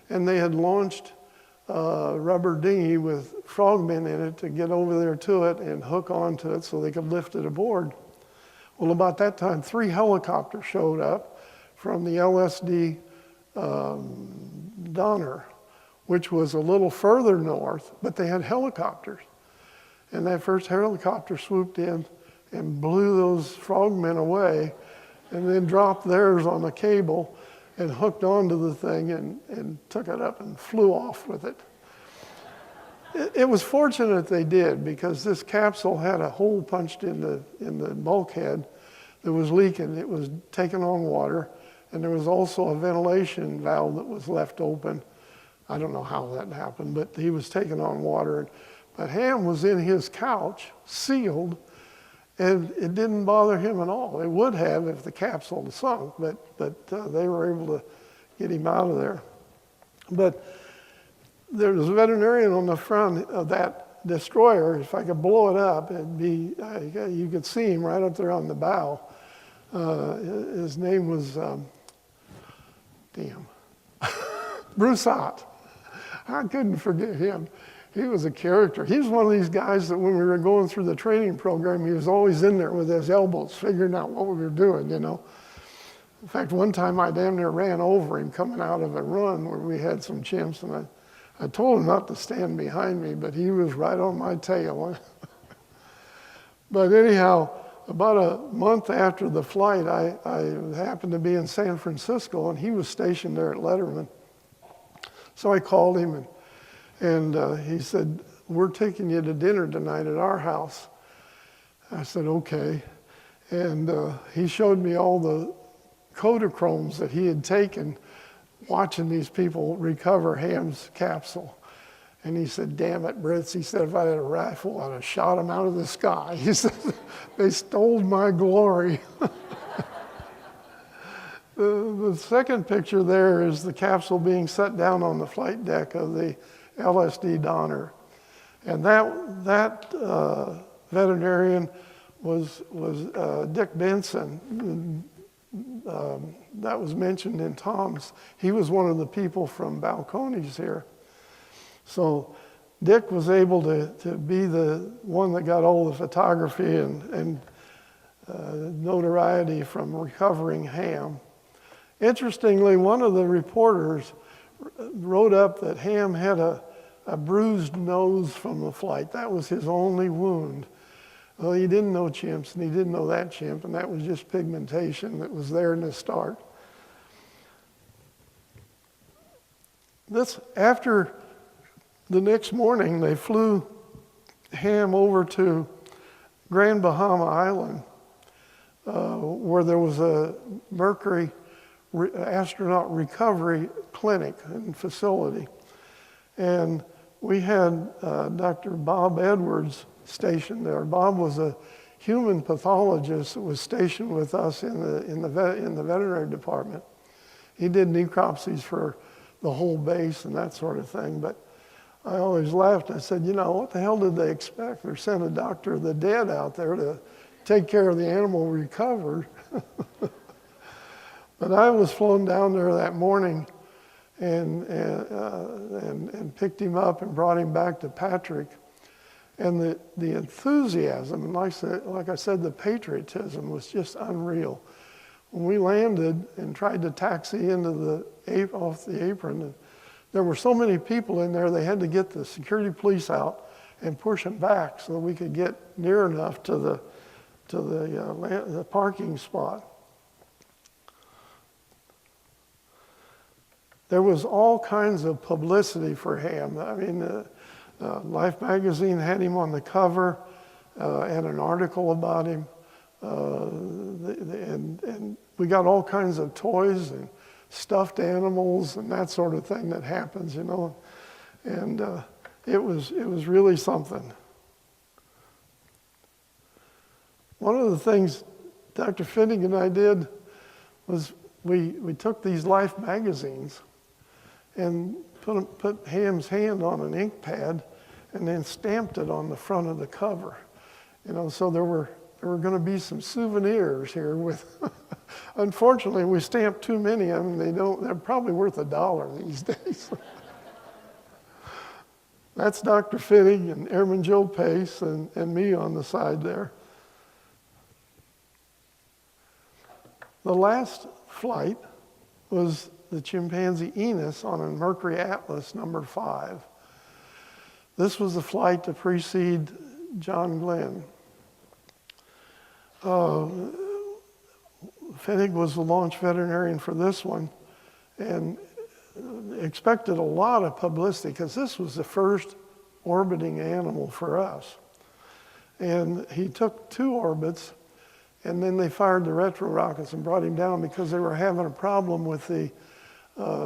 and they had launched a rubber dinghy with frogmen in it to get over there to it and hook onto it so they could lift it aboard. Well, about that time, 3 helicopters showed up from the LSD Donner, which was a little further north, but they had helicopters. And that first helicopter swooped in and blew those frogmen away, and then dropped theirs on a cable and hooked onto the thing and took it up and flew off with it. It was fortunate they did, because this capsule had a hole punched in the bulkhead that was leaking. It was taking on water, and there was also a ventilation valve that was left open. I don't know how that happened, but he was taking on water. But Ham was in his couch, sealed, and it didn't bother him at all. It would have if the capsule had sunk, but they were able to get him out of there. But there was a veterinarian on the front of that destroyer. If I could blow it up, it'd be, you could see him right up there on the bow. His name was, Broussard. I couldn't forget him. He was a character. He was one of these guys that when we were going through the training program, he was always in there with his elbows, figuring out what we were doing, you know. In fact, one time I damn near ran over him coming out of a run where we had some chimps, and I told him not to stand behind me, but he was right on my tail. But anyhow, about a month after the flight, I happened to be in San Francisco, and he was stationed there at Letterman. So I called him, and he said, we're taking you to dinner tonight at our house. I said, okay. And he showed me all the Kodachromes that he had taken watching these people recover Ham's capsule. And he said, damn it, Brits. He said, if I had a rifle, I'd have shot him out of the sky. He said, they stole my glory. The second picture there is the capsule being set down on the flight deck of the LSD Donner. And that veterinarian was Dick Benson. That was mentioned in Tom's. He was one of the people from Balcones here. So Dick was able to be the one that got all the photography and notoriety from recovering Ham. Interestingly, one of the reporters wrote up that Ham had a bruised nose from the flight. That was his only wound. Well, he didn't know chimps, and he didn't know that chimp, and that was just pigmentation that was there in the start. After the next morning, they flew Ham over to Grand Bahama Island, where there was a Mercury astronaut recovery clinic and facility. And we had Dr. Bob Edwards stationed there. Bob was a human pathologist that was stationed with us in the veterinary department. He did necropsies for the whole base and that sort of thing. But I always laughed. I said, what the hell did they expect? They sent a doctor of the dead out there to take care of the animal recovered. But I was flown down there that morning and picked him up and brought him back to Patrick. And the enthusiasm, and like I said, the patriotism was just unreal. When we landed and tried to taxi into off the apron, there were so many people in there, they had to get the security police out and push them back so that we could get near enough to the parking spot. There was all kinds of publicity for Ham. I mean, Life magazine had him on the cover, and an article about him. And we got all kinds of toys and stuffed animals and that sort of thing that happens, And it was really something. One of the things Dr. Fenig and I did was we took these Life magazines and put Ham's hand on an ink pad and then stamped it on the front of the cover. So there were going to be some souvenirs here with, unfortunately, we stamped too many of them. They're probably worth $1 these days. That's Dr. Fenig and Airman Joe Pace and me on the side there. The last flight was the chimpanzee Enos on a Mercury Atlas number 5. This was the flight to precede John Glenn. Fenig was the launch veterinarian for this one and expected a lot of publicity because this was the first orbiting animal for us. And he took 2 orbits, and then they fired the retro rockets and brought him down because they were having a problem with the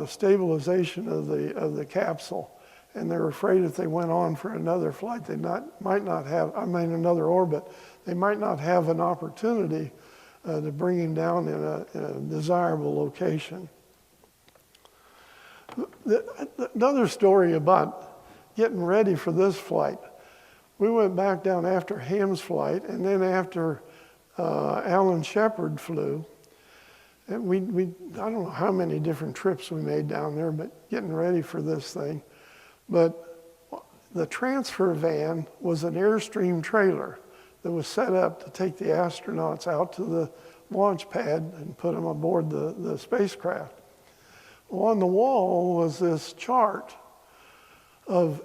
stabilization of the capsule. And they were afraid if they went on for another flight, another orbit, they might not have an opportunity to bring him down in a desirable location. Another story about getting ready for this flight. We went back down after Ham's flight, and then after Alan Shepard flew. And I don't know how many different trips we made down there, but getting ready for this thing. But the transfer van was an Airstream trailer that was set up to take the astronauts out to the launch pad and put them aboard the spacecraft. Well, on the wall was this chart of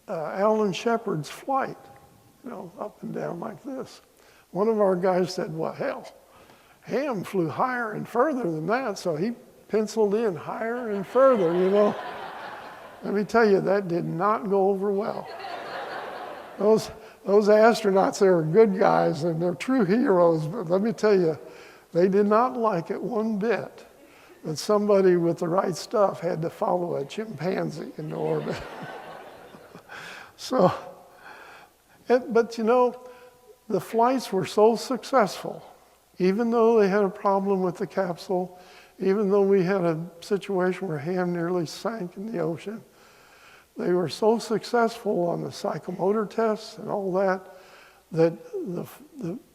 Alan Shepard's flight, up and down like this. One of our guys said, well, hell, Ham flew higher and further than that, so he penciled in higher and further, Let me tell you, that did not go over well. Those astronauts, they were good guys and they're true heroes, but let me tell you, they did not like it one bit that somebody with the right stuff had to follow a chimpanzee into orbit. But the flights were so successful, even though they had a problem with the capsule, even though we had a situation where Ham nearly sank in the ocean, they were so successful on the psychomotor tests and all that the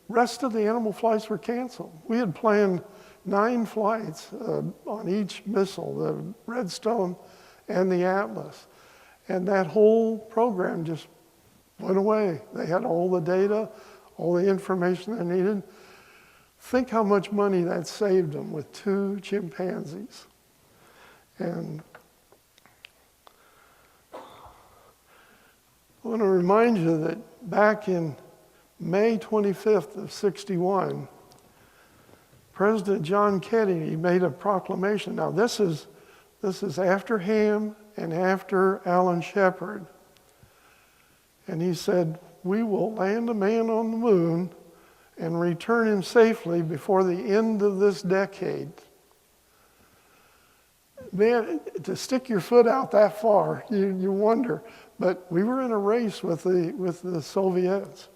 rest of the animal flights were canceled. We had planned 9 flights on each missile, the Redstone and the Atlas. And that whole program just went away. They had all the data, all the information they needed. Think how much money that saved them with 2 chimpanzees. And I want to remind you that back in May 25th of '61, President John Kennedy made a proclamation. Now this is after Ham and after Alan Shepard. And he said, we will land a man on the moon and return him safely before the end of this decade. Man, to stick your foot out that far, you wonder. But we were in a race with the Soviets.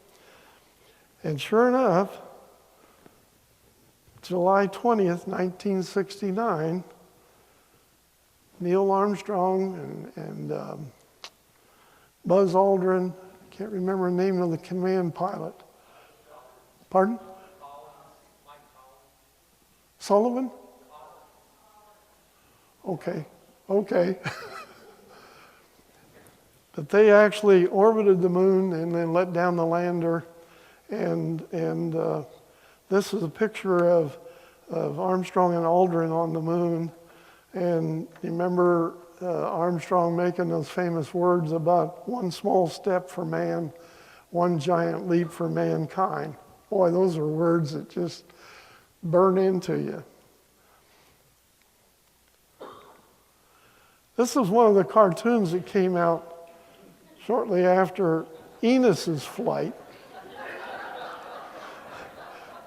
And sure enough, July 20th, 1969, Neil Armstrong and Buzz Aldrin, can't remember the name of the command pilot. Pardon? Sullivan? Okay. But they actually orbited the moon and then let down the lander. And this is a picture of Armstrong and Aldrin on the moon. And you remember Armstrong making those famous words about one small step for man, one giant leap for mankind. Boy, those are words that just burn into you. This is one of the cartoons that came out shortly after Enos's flight.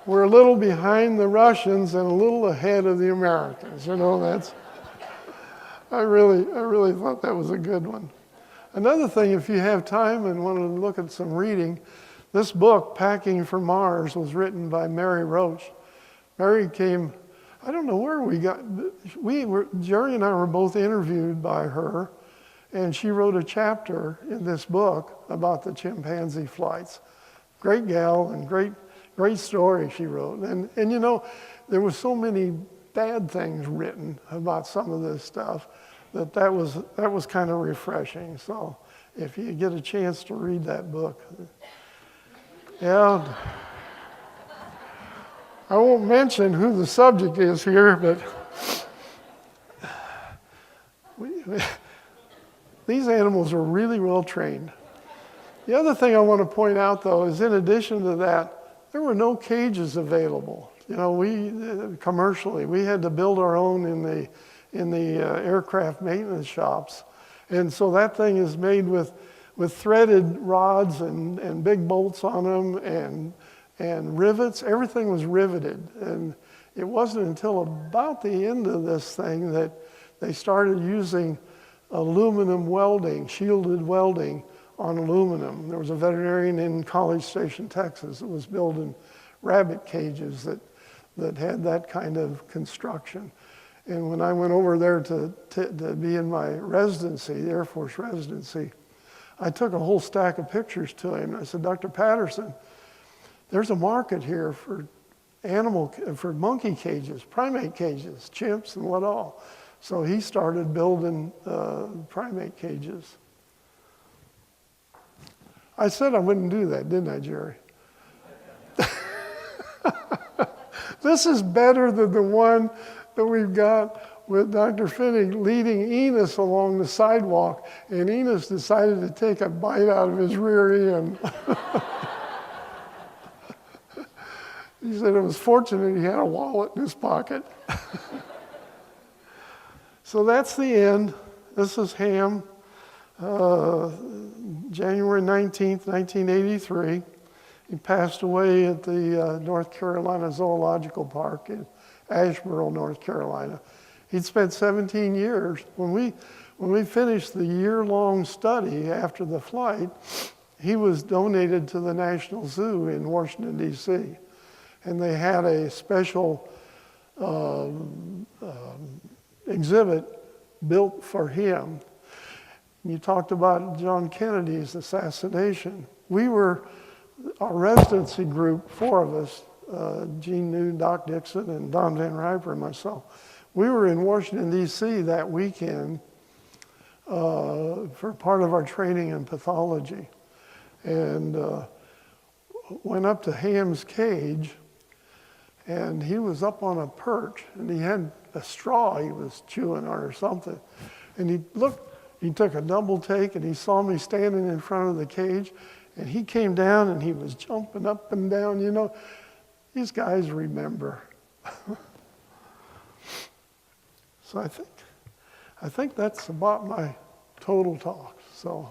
We're a little behind the Russians and a little ahead of the Americans. You know, I really thought that was a good one. Another thing, if you have time and want to look at some reading, this book, Packing for Mars, was written by Mary Roach. Mary came, I don't know where Jerry and I were both interviewed by her, and she wrote a chapter in this book about the chimpanzee flights. Great gal and great story she wrote. And you know, there was so many bad things written about some of this stuff that was kind of refreshing. So if you get a chance to read that book. Yeah. I won't mention who the subject is here, but these animals are really well trained. The other thing I want to point out, though, is in addition to that, there were no cages available. You know, commercially, we had to build our own in the aircraft maintenance shops. And so that thing is made with threaded rods and big bolts on them and rivets. Everything was riveted. And it wasn't until about the end of this thing that they started using aluminum welding, shielded welding on aluminum. There was a veterinarian in College Station, Texas, that was building rabbit cages that had that kind of construction. And when I went over there to be in my residency, the Air Force residency, I took a whole stack of pictures to him. I said, Dr. Patterson, there's a market here for monkey cages, primate cages, chimps and what all. So he started building primate cages. I said I wouldn't do that, didn't I, Jerry? This is better than the one that we've got with Dr. Fenig leading Enos along the sidewalk, and Enos decided to take a bite out of his rear end. He said it was fortunate he had a wallet in his pocket. So that's the end. This is Ham, January 19th, 1983. He passed away at the North Carolina Zoological Park in Asheboro, North Carolina. He'd spent 17 years. When we finished the year-long study after the flight, he was donated to the National Zoo in Washington, D.C. And they had a special exhibit built for him. You talked about John Kennedy's assassination. Our residency group, 4 of us, Gene New, Doc Dixon, and Don Van Riper and myself, we were in Washington, D.C. that weekend for part of our training in pathology. And went up to Ham's cage, and he was up on a perch, and he had a straw he was chewing on or something. And he took a double take, and he saw me standing in front of the cage, and he came down, and he was jumping up and down. You know, these guys remember. So I think that's about my total talk. So